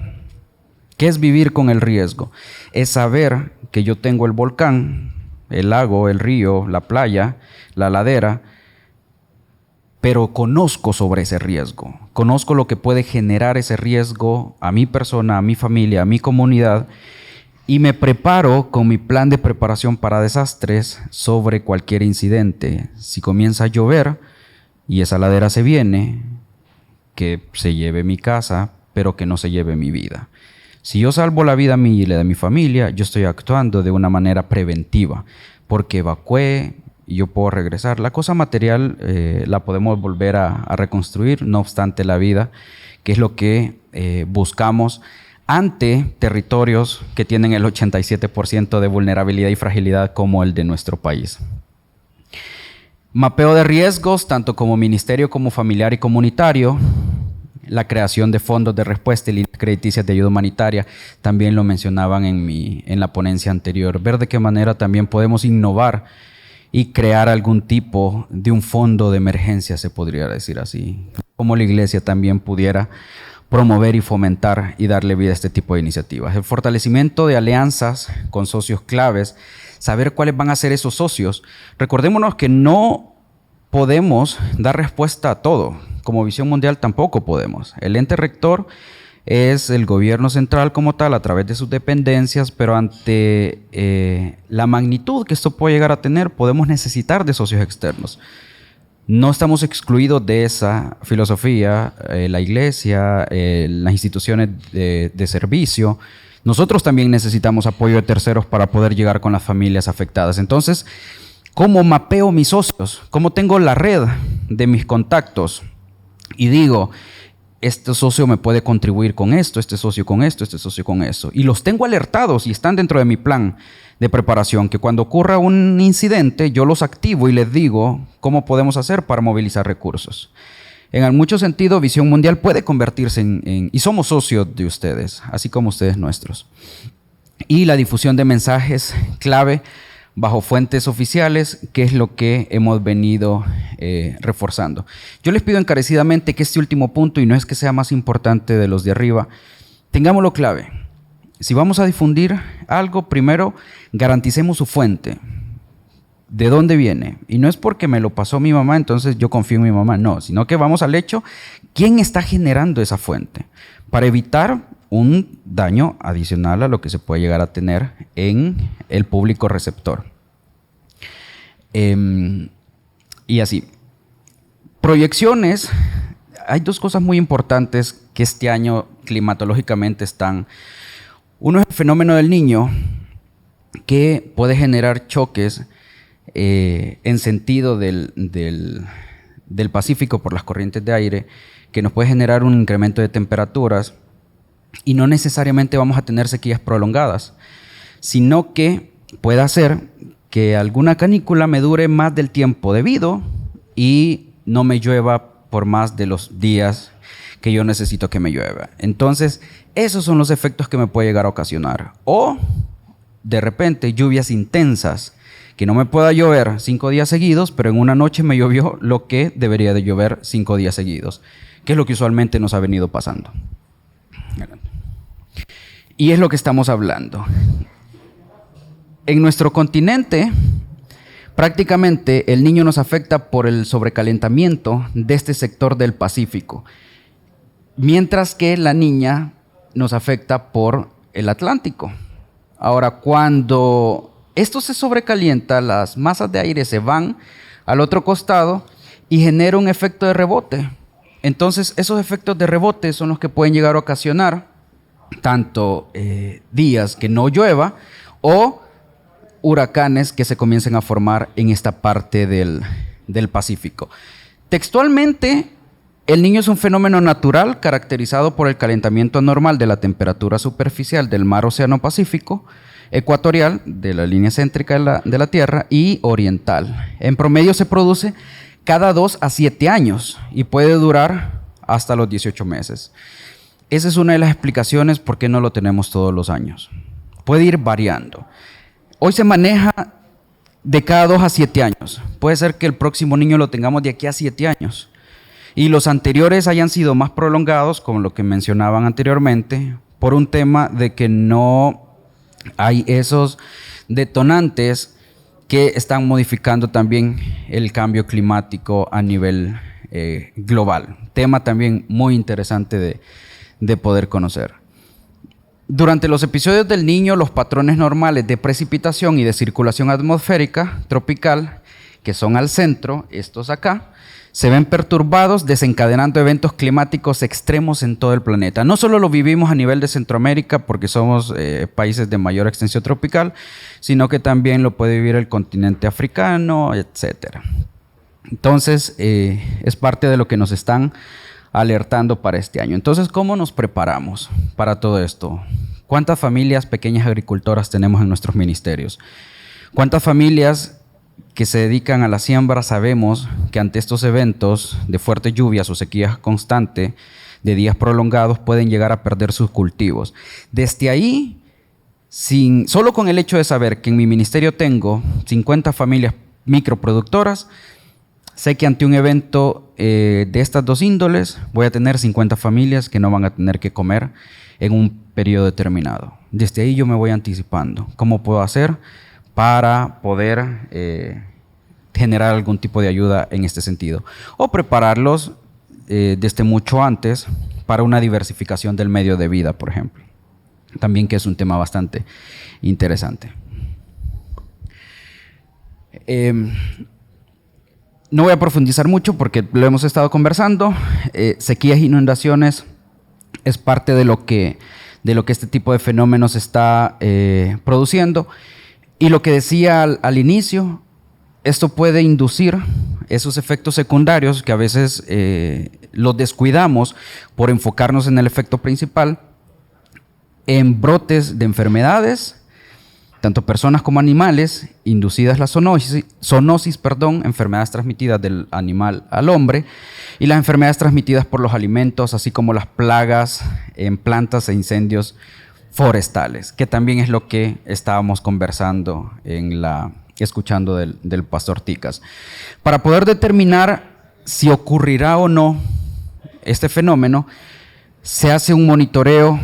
¿Qué es vivir con el riesgo? Es saber que yo tengo el volcán, el lago, el río, la playa, la ladera, pero conozco sobre ese riesgo. Conozco lo que puede generar ese riesgo a mi persona, a mi familia, a mi comunidad, y me preparo con mi plan de preparación para desastres sobre cualquier incidente. Si comienza a llover y esa ladera se viene, que se lleve mi casa, pero que no se lleve mi vida. Si yo salvo la vida mía y la de mi familia, yo estoy actuando de una manera preventiva, porque evacué y yo puedo regresar. La cosa material la podemos volver a reconstruir, no obstante la vida, que es lo que buscamos ante territorios que tienen el 87% de vulnerabilidad y fragilidad como el de nuestro país. Mapeo de riesgos, tanto como ministerio como familiar y comunitario. La creación de fondos de respuesta y líneas crediticias de ayuda humanitaria, también lo mencionaban en la ponencia anterior. Ver de qué manera también podemos innovar y crear algún tipo de un fondo de emergencia, se podría decir así. Como la iglesia también pudiera promover y fomentar y darle vida a este tipo de iniciativas. El fortalecimiento de alianzas con socios claves, saber cuáles van a ser esos socios. Recordémonos que no podemos dar respuesta a todo. Como Visión Mundial tampoco podemos. El ente rector es el gobierno central como tal a través de sus dependencias, pero ante la magnitud que esto puede llegar a tener, podemos necesitar de socios externos. No estamos excluidos de esa filosofía, la iglesia, las instituciones de servicio. Nosotros también necesitamos apoyo de terceros para poder llegar con las familias afectadas. Entonces, ¿cómo mapeo mis socios? ¿Cómo tengo la red de mis contactos? Y digo, este socio me puede contribuir con esto, este socio con esto, este socio con eso. Y los tengo alertados y están dentro de mi plan de preparación, que cuando ocurra un incidente, yo los activo y les digo cómo podemos hacer para movilizar recursos. En mucho sentido, Visión Mundial puede convertirse y somos socios de ustedes, así como ustedes nuestros. Y la difusión de mensajes clave bajo fuentes oficiales, que es lo que hemos venido reforzando. Yo les pido encarecidamente que este último punto, y no es que sea más importante de los de arriba, tengámoslo clave. Si vamos a difundir algo, primero garanticemos su fuente. ¿De dónde viene? Y no es porque me lo pasó mi mamá, entonces yo confío en mi mamá. No, sino que vamos al hecho, ¿quién está generando esa fuente? Para evitar un daño adicional a lo que se puede llegar a tener en el público receptor. Y así. Proyecciones. Hay dos cosas muy importantes que este año climatológicamente están. Uno es el fenómeno del Niño, que puede generar choques en sentido del Pacífico por las corrientes de aire, que nos puede generar un incremento de temperaturas, y no necesariamente vamos a tener sequías prolongadas, sino que puede hacer que alguna canícula me dure más del tiempo debido y no me llueva por más de los días que yo necesito que me llueva. Entonces, esos son los efectos que me puede llegar a ocasionar. O, de repente, lluvias intensas, que no me pueda llover 5 días seguidos, pero en una noche me llovió lo que debería de llover 5 días seguidos, que es lo que usualmente nos ha venido pasando. Y es lo que estamos hablando. En nuestro continente, prácticamente el Niño nos afecta por el sobrecalentamiento de este sector del Pacífico, mientras que la Niña nos afecta por el Atlántico. Ahora, cuando esto se sobrecalienta, las masas de aire se van al otro costado y genera un efecto de rebote. Entonces, esos efectos de rebote son los que pueden llegar a ocasionar tanto días que no llueva o huracanes que se comiencen a formar en esta parte del Pacífico. Textualmente, el Niño es un fenómeno natural caracterizado por el calentamiento anormal de la temperatura superficial del mar Océano Pacífico, ecuatorial, de la línea céntrica de la Tierra, y oriental. En promedio se produce cada 2 a 7 años y puede durar hasta los 18 meses. Esa es una de las explicaciones por qué no lo tenemos todos los años. Puede ir variando. Hoy se maneja de cada 2 a 7 años. Puede ser que el próximo Niño lo tengamos de aquí a 7 años. Y los anteriores hayan sido más prolongados, como lo que mencionaban anteriormente, por un tema de que no hay esos detonantes que están modificando también el cambio climático a nivel global. Tema también muy interesante de poder conocer. Durante los episodios del Niño, los patrones normales de precipitación y de circulación atmosférica tropical, que son al centro, estos acá, se ven perturbados, desencadenando eventos climáticos extremos en todo el planeta. No solo lo vivimos a nivel de Centroamérica, porque somos países de mayor extensión tropical, sino que también lo puede vivir el continente africano, etc. Entonces, es parte de lo que nos están alertando para este año. Entonces, ¿cómo nos preparamos para todo esto? ¿Cuántas familias pequeñas agricultoras tenemos en nuestros ministerios? ¿Cuántas familias que se dedican a la siembra sabemos que ante estos eventos de fuertes lluvias o sequías constantes de días prolongados pueden llegar a perder sus cultivos? Desde ahí, solo con el hecho de saber que en mi ministerio tengo 50 familias microproductoras, sé que ante un evento de estas dos índoles voy a tener 50 familias que no van a tener que comer en un periodo determinado. Desde ahí yo me voy anticipando. ¿Cómo puedo hacer para poder generar algún tipo de ayuda en este sentido? O prepararlos desde mucho antes para una diversificación del medio de vida, por ejemplo. También, que es un tema bastante interesante. No voy a profundizar mucho porque lo hemos estado conversando. Sequías e inundaciones es parte de lo que este tipo de fenómenos está produciendo. Y lo que decía al inicio, esto puede inducir esos efectos secundarios que a veces los descuidamos por enfocarnos en el efecto principal, en brotes de enfermedades, tanto personas como animales, inducidas la zoonosis, enfermedades transmitidas del animal al hombre, y las enfermedades transmitidas por los alimentos, así como las plagas en plantas e incendios forestales, que también es lo que estábamos conversando escuchando del pastor Ticas. Para poder determinar si ocurrirá o no este fenómeno, se hace un monitoreo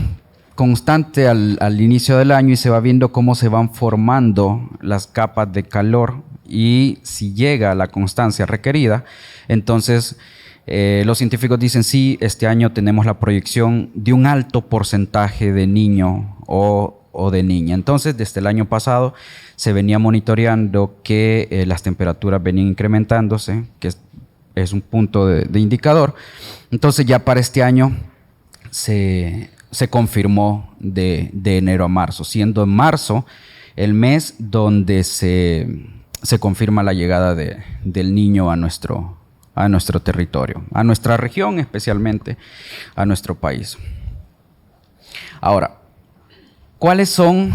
constante al inicio del año y se va viendo cómo se van formando las capas de calor, y si llega a la constancia requerida, entonces los científicos dicen sí, este año tenemos la proyección de un alto porcentaje de niño o de niña. Entonces, desde el año pasado se venía monitoreando que las temperaturas venían incrementándose, que es un punto de indicador. Entonces, ya para este año se confirmó de enero a marzo, siendo en marzo el mes donde se confirma la llegada del niño a nuestro territorio, a nuestra región, especialmente a nuestro país. Ahora, ¿cuáles son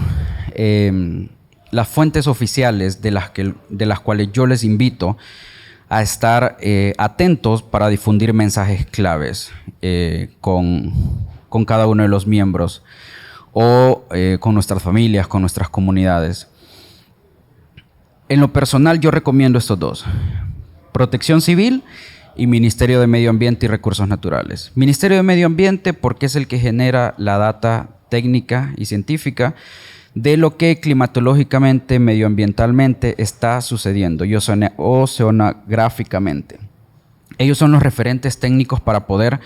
las fuentes oficiales de las cuales yo les invito a estar atentos para difundir mensajes claves con cada uno de los miembros o con nuestras familias, con nuestras comunidades? En lo personal, yo recomiendo estos dos: Protección Civil y Ministerio de Medio Ambiente y Recursos Naturales. Ministerio de Medio Ambiente porque es el que genera la data técnica y científica de lo que climatológicamente, medioambientalmente está sucediendo y oceanográficamente. Ellos son los referentes técnicos para poder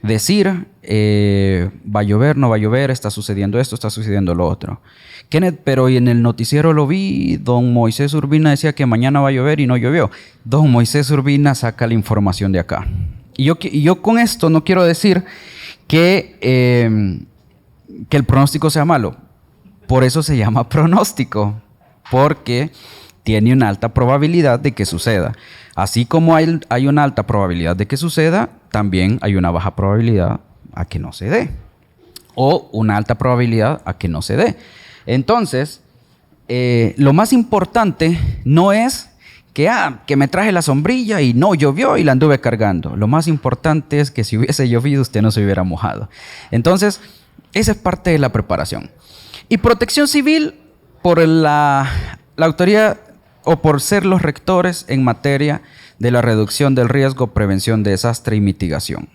decir va a llover, no va a llover, está sucediendo esto, está sucediendo lo otro. Kenneth, pero y en el noticiero lo vi, don Moisés Urbina decía que mañana va a llover y no llovió. Don Moisés Urbina saca la información de acá. Y yo con esto no quiero decir que el pronóstico sea malo. Por eso se llama pronóstico, porque tiene una alta probabilidad de que suceda. Así como hay una alta probabilidad de que suceda, también hay una baja probabilidad a que no se dé. O una alta probabilidad a que no se dé. Entonces, lo más importante no es que me traje la sombrilla y no llovió y la anduve cargando. Lo más importante es que si hubiese llovido, usted no se hubiera mojado. Entonces, esa es parte de la preparación. Y Protección Civil, por la autoridad o por ser los rectores en materia de la reducción del riesgo, prevención de desastre y mitigación.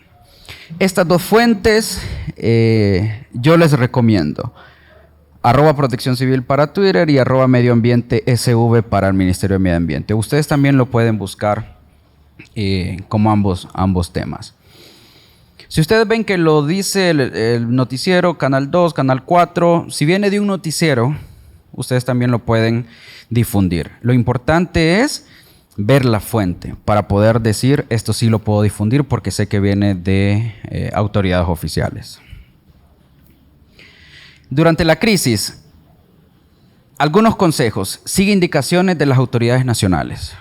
Estas dos fuentes yo les recomiendo. @Protección Civil para Twitter y @Medio Ambiente SV para el Ministerio de Medio Ambiente. Ustedes también lo pueden buscar como ambos temas. Si ustedes ven que lo dice el noticiero, Canal 2, Canal 4, si viene de un noticiero, ustedes también lo pueden difundir. Lo importante es ver la fuente para poder decir esto sí lo puedo difundir porque sé que viene de autoridades oficiales. Durante la crisis, algunos consejos. Sigue indicaciones de las autoridades nacionales.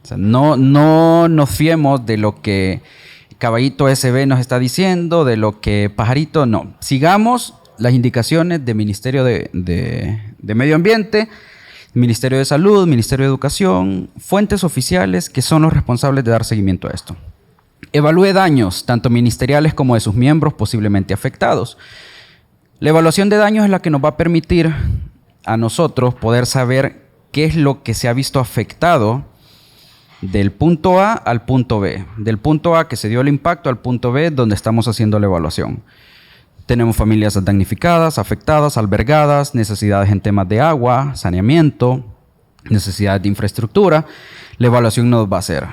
O sea, no nos fiemos de lo que Caballito SB nos está diciendo, de lo que Pajarito, no. Sigamos las indicaciones del Ministerio de Medio Ambiente, Ministerio de Salud, Ministerio de Educación, fuentes oficiales que son los responsables de dar seguimiento a esto. Evalúe daños, tanto ministeriales como de sus miembros posiblemente afectados. La evaluación de daños es la que nos va a permitir a nosotros poder saber qué es lo que se ha visto afectado del punto A al punto B. Del punto A que se dio el impacto al punto B donde estamos haciendo la evaluación. Tenemos familias damnificadas, afectadas, albergadas, necesidades en temas de agua, saneamiento, necesidades de infraestructura. La evaluación nos va a hacer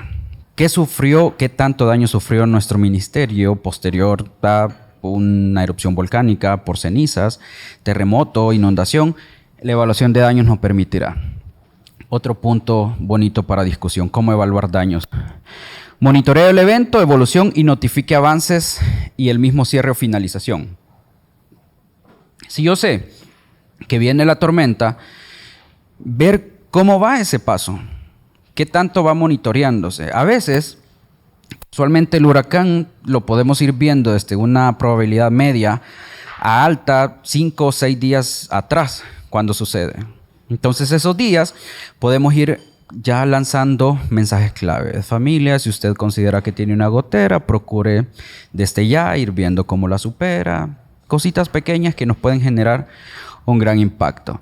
qué sufrió, qué tanto daño sufrió nuestro ministerio posterior a una erupción volcánica por cenizas, terremoto, inundación. La evaluación de daños nos permitirá. Otro punto bonito para discusión, cómo evaluar daños. Monitoreo el evento, evolución y notifique avances y el mismo cierre o finalización. Si yo sé que viene la tormenta, ver cómo va ese paso, qué tanto va monitoreándose. A veces, usualmente el huracán lo podemos ir viendo desde una probabilidad media a alta 5 o 6 días atrás cuando sucede. Entonces esos días podemos ir ya lanzando mensajes clave de familia. Si usted considera que tiene una gotera, procure desde ya ir viendo cómo la supera. Cositas pequeñas que nos pueden generar un gran impacto.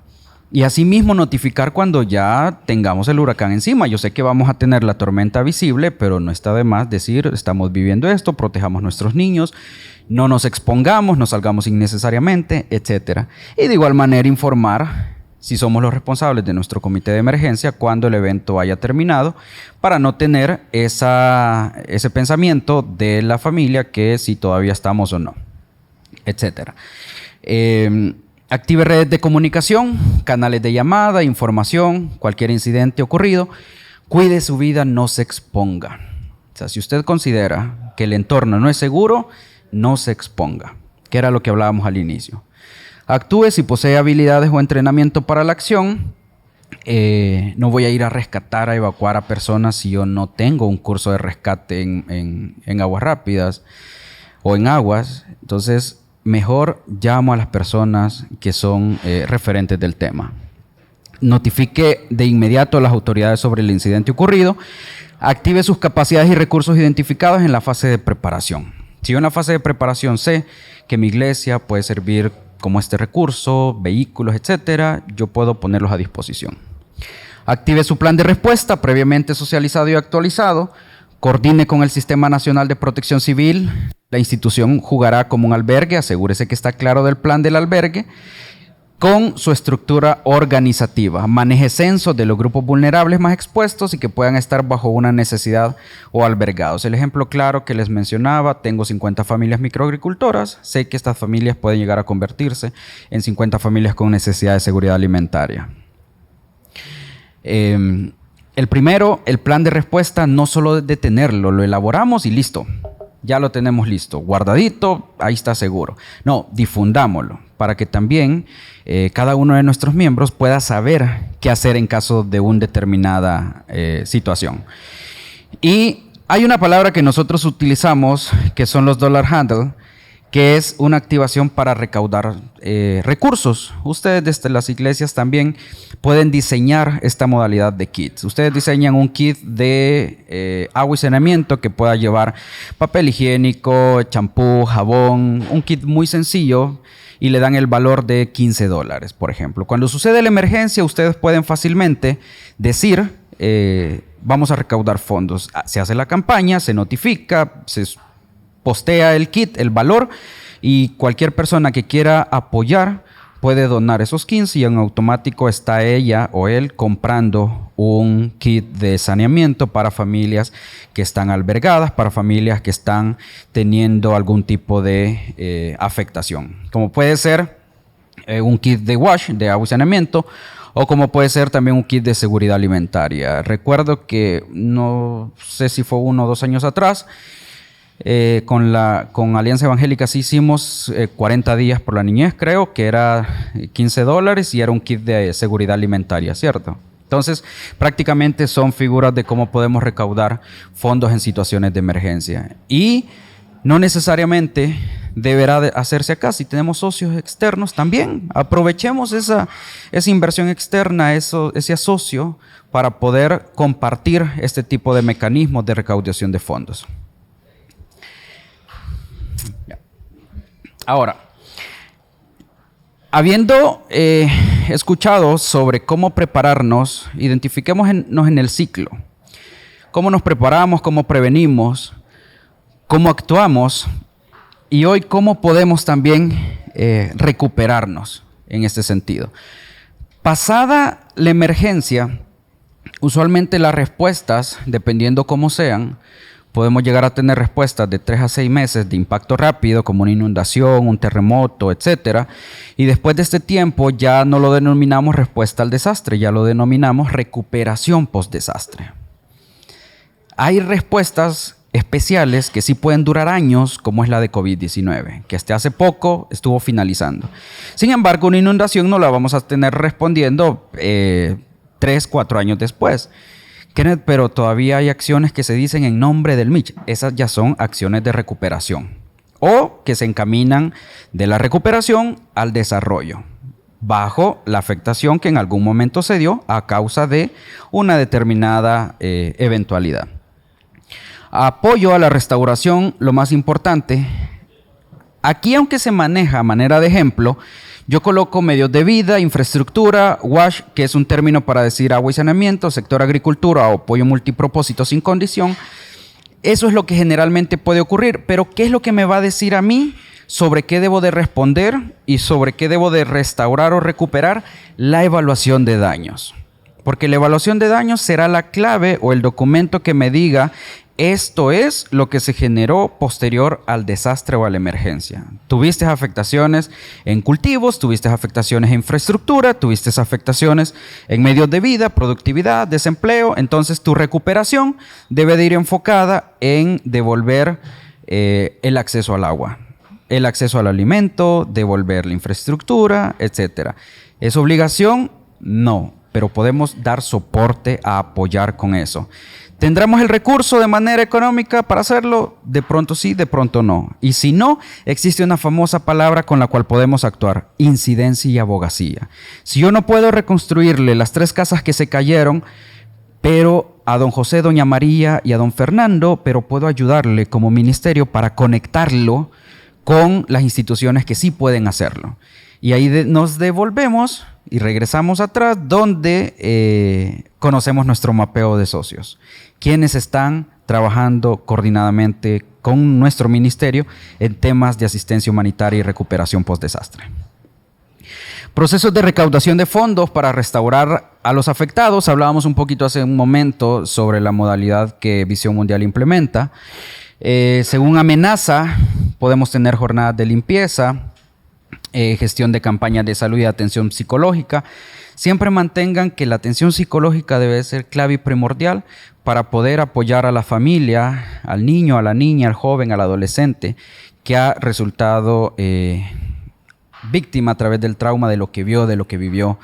Y asimismo notificar cuando ya tengamos el huracán encima. Yo sé que vamos a tener la tormenta visible, pero no está de más decir, estamos viviendo esto, protejamos a nuestros niños, no nos expongamos, no salgamos innecesariamente, etc. Y de igual manera informar si somos los responsables de nuestro comité de emergencia cuando el evento haya terminado, para no tener ese pensamiento de la familia que si todavía estamos o no, etc. Active redes de comunicación, canales de llamada, información, cualquier incidente ocurrido. Cuide su vida, no se exponga. O sea, si usted considera que el entorno no es seguro, no se exponga, que era lo que hablábamos al inicio. Actúe si posee habilidades o entrenamiento para la acción. No voy a ir a rescatar, a evacuar a personas si yo no tengo un curso de rescate en aguas rápidas o en aguas. Entonces, mejor llamo a las personas que son referentes del tema. Notifique de inmediato a las autoridades sobre el incidente ocurrido. Active sus capacidades y recursos identificados en la fase de preparación. Si yo en la fase de preparación sé que mi iglesia puede servir como este recurso, vehículos, etcétera, yo puedo ponerlos a disposición. Active su plan de respuesta previamente socializado y actualizado. Coordine con el Sistema Nacional de Protección Civil. La institución jugará como un albergue. Asegúrese que está claro del plan del albergue con su estructura organizativa. Maneje censos de los grupos vulnerables más expuestos y que puedan estar bajo una necesidad o albergados. El ejemplo claro que les mencionaba, tengo 50 familias microagricultoras. Sé que estas familias pueden llegar a convertirse en 50 familias con necesidad de seguridad alimentaria. El primero, el plan de respuesta, no solo detenerlo, lo elaboramos y listo. Ya lo tenemos listo, guardadito, ahí está seguro. No, difundámoslo para que también cada uno de nuestros miembros pueda saber qué hacer en caso de una determinada situación. Y hay una palabra que nosotros utilizamos que son los dollar handle, que es una activación para recaudar recursos. Ustedes desde las iglesias también pueden diseñar esta modalidad de kits. Ustedes diseñan un kit de agua y saneamiento que pueda llevar papel higiénico, champú, jabón, un kit muy sencillo y le dan el valor de $15, por ejemplo. Cuando sucede la emergencia, ustedes pueden fácilmente decir, vamos a recaudar fondos. Se hace la campaña, se notifica, se postea el kit, el valor, y cualquier persona que quiera apoyar puede donar esos 15 y en automático está ella o él comprando un kit de saneamiento para familias que están albergadas, para familias que están teniendo algún tipo de afectación. Como puede ser un kit de wash, de agua y saneamiento, o como puede ser también un kit de seguridad alimentaria. Recuerdo que no sé si fue 1 o 2 años atrás, con Alianza Evangélica sí hicimos 40 días por la niñez, creo que era $15 y era un kit de seguridad alimentaria, ¿cierto? Entonces, prácticamente son figuras de cómo podemos recaudar fondos en situaciones de emergencia. Y no necesariamente deberá de hacerse acá. Si tenemos socios externos, también aprovechemos esa inversión externa, ese asocio, para poder compartir este tipo de mecanismos de recaudación de fondos. Ahora, habiendo escuchado sobre cómo prepararnos, identifiquémonos en el ciclo. Cómo nos preparamos, cómo prevenimos, cómo actuamos y hoy cómo podemos también recuperarnos en este sentido. Pasada la emergencia, usualmente las respuestas, dependiendo cómo sean, podemos llegar a tener respuestas de 3 a 6 meses de impacto rápido, como una inundación, un terremoto, etc. Y después de este tiempo ya no lo denominamos respuesta al desastre, ya lo denominamos recuperación post-desastre. Hay respuestas especiales que sí pueden durar años, como es la de COVID-19, que hasta hace poco estuvo finalizando. Sin embargo, una inundación no la vamos a tener respondiendo 3, 4 años después. Kenneth, pero todavía hay acciones que se dicen en nombre del MICH. Esas ya son acciones de recuperación o que se encaminan de la recuperación al desarrollo, bajo la afectación que en algún momento se dio a causa de una determinada eventualidad. Apoyo a la restauración, lo más importante. Aquí, aunque se maneja a manera de ejemplo, yo coloco medios de vida, infraestructura, WASH, que es un término para decir agua y saneamiento, sector agricultura o apoyo multipropósito sin condición. Eso es lo que generalmente puede ocurrir, pero ¿qué es lo que me va a decir a mí sobre qué debo de responder y sobre qué debo de restaurar o recuperar? La evaluación de daños. Porque la evaluación de daños será la clave o el documento que me diga esto es lo que se generó posterior al desastre o a la emergencia. Tuviste afectaciones en cultivos, tuviste afectaciones en infraestructura, tuviste afectaciones en medios de vida, productividad, desempleo. Entonces tu recuperación debe de ir enfocada en devolver el acceso al agua, el acceso al alimento, devolver la infraestructura, etc. ¿Es obligación? No, pero podemos dar soporte a apoyar con eso. ¿Tendremos el recurso de manera económica para hacerlo? De pronto sí, de pronto no. Y si no, existe una famosa palabra con la cual podemos actuar: incidencia y abogacía. Si yo no puedo reconstruirle las 3 casas que se cayeron, pero a don José, doña María y a don Fernando, pero puedo ayudarle como ministerio para conectarlo con las instituciones que sí pueden hacerlo. Y ahí nos devolvemos y regresamos atrás donde conocemos nuestro mapeo de socios. Quienes están trabajando coordinadamente con nuestro ministerio en temas de asistencia humanitaria y recuperación post-desastre. Procesos de recaudación de fondos para restaurar a los afectados. Hablábamos un poquito hace un momento sobre la modalidad que Visión Mundial implementa. Según amenaza, podemos tener jornadas de limpieza, gestión de campañas de salud y atención psicológica. Siempre mantengan que la atención psicológica debe ser clave y primordial para poder apoyar a la familia, al niño, a la niña, al joven, al adolescente que ha resultado víctima a través del trauma de lo que vio, de lo que vivió,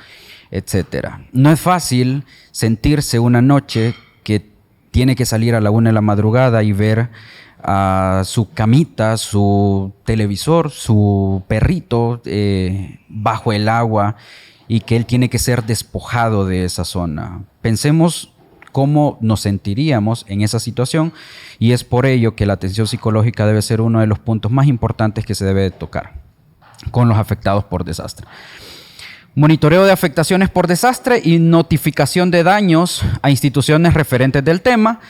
etc. No es fácil sentirse una noche que tiene que salir a la 1 de la madrugada y ver a su camita, su televisor, su perrito bajo el agua y que él tiene que ser despojado de esa zona. Pensemos cómo nos sentiríamos en esa situación y es por ello que la atención psicológica debe ser uno de los puntos más importantes que se debe tocar con los afectados por desastre. Monitoreo de afectaciones por desastre y notificación de daños a instituciones referentes del tema.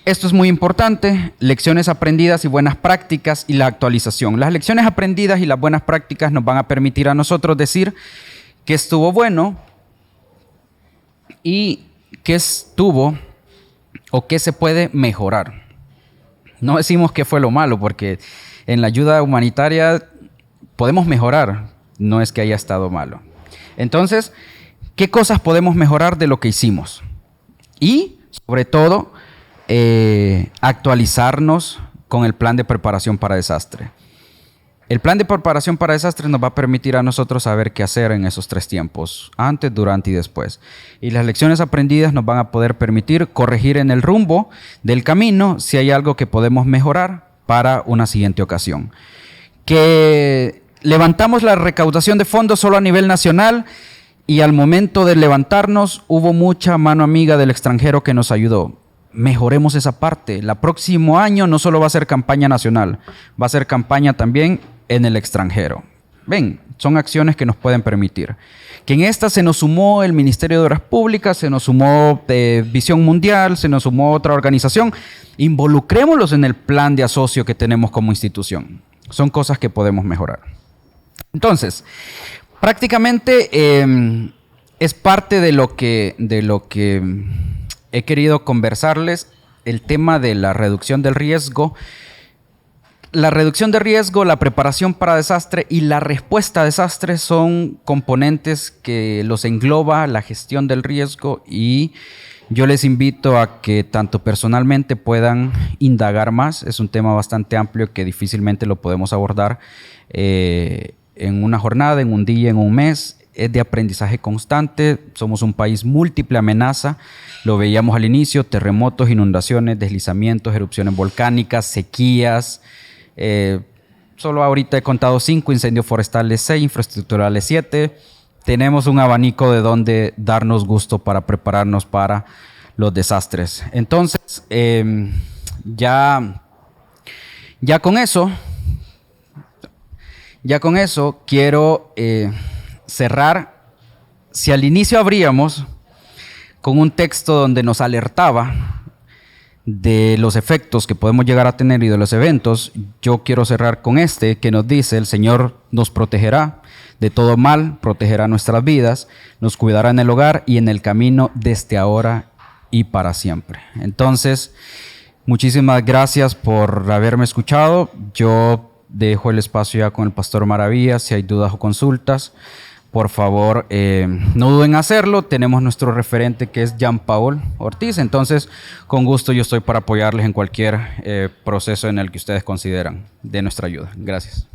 Esto es muy importante, lecciones aprendidas y buenas prácticas y la actualización. Las lecciones aprendidas y las buenas prácticas nos van a permitir a nosotros decir qué estuvo bueno y qué estuvo o qué se puede mejorar. No decimos qué fue lo malo, porque en la ayuda humanitaria podemos mejorar, no es que haya estado malo. Entonces, ¿qué cosas podemos mejorar de lo que hicimos? Y, sobre todo, actualizarnos con el plan de preparación para desastre. El plan de preparación para desastres nos va a permitir a nosotros saber qué hacer en esos 3 tiempos, antes, durante y después. Y las lecciones aprendidas nos van a poder permitir corregir en el rumbo del camino si hay algo que podemos mejorar para una siguiente ocasión. Que levantamos la recaudación de fondos solo a nivel nacional y al momento de levantarnos hubo mucha mano amiga del extranjero que nos ayudó. Mejoremos esa parte. El próximo año no solo va a ser campaña nacional, va a ser campaña también en el extranjero. Ven, son acciones que nos pueden permitir. Que en esta se nos sumó el Ministerio de Obras Públicas, se nos sumó Visión Mundial, se nos sumó otra organización. Involucrémoslos en el plan de asocio que tenemos como institución. Son cosas que podemos mejorar. Entonces, prácticamente es parte de lo que he querido conversarles, el tema de la reducción del riesgo. La reducción de riesgo, la preparación para desastre y la respuesta a desastres son componentes que los engloba la gestión del riesgo, y yo les invito a que tanto personalmente puedan indagar más. Es un tema bastante amplio que difícilmente lo podemos abordar en una jornada, en un día, en un mes. Es de aprendizaje constante. Somos un país múltiple amenaza. Lo veíamos al inicio: terremotos, inundaciones, deslizamientos, erupciones volcánicas, sequías. Solo ahorita he contado 5, incendios forestales 6, infraestructurales 7. Tenemos un abanico de donde darnos gusto para prepararnos para los desastres. Entonces, ya con eso quiero cerrar. Si al inicio abríamos con un texto donde nos alertaba de los efectos que podemos llegar a tener y de los eventos, yo quiero cerrar con este que nos dice: el Señor nos protegerá de todo mal, protegerá nuestras vidas, nos cuidará en el hogar y en el camino desde ahora y para siempre. Entonces, muchísimas gracias por haberme escuchado. Yo dejo el espacio ya con el Pastor Maravillas. Si hay dudas o consultas, por favor, no duden en hacerlo. Tenemos nuestro referente, que es Jean Paul Ortiz. Entonces, con gusto yo estoy para apoyarles en cualquier proceso en el que ustedes consideran de nuestra ayuda. Gracias.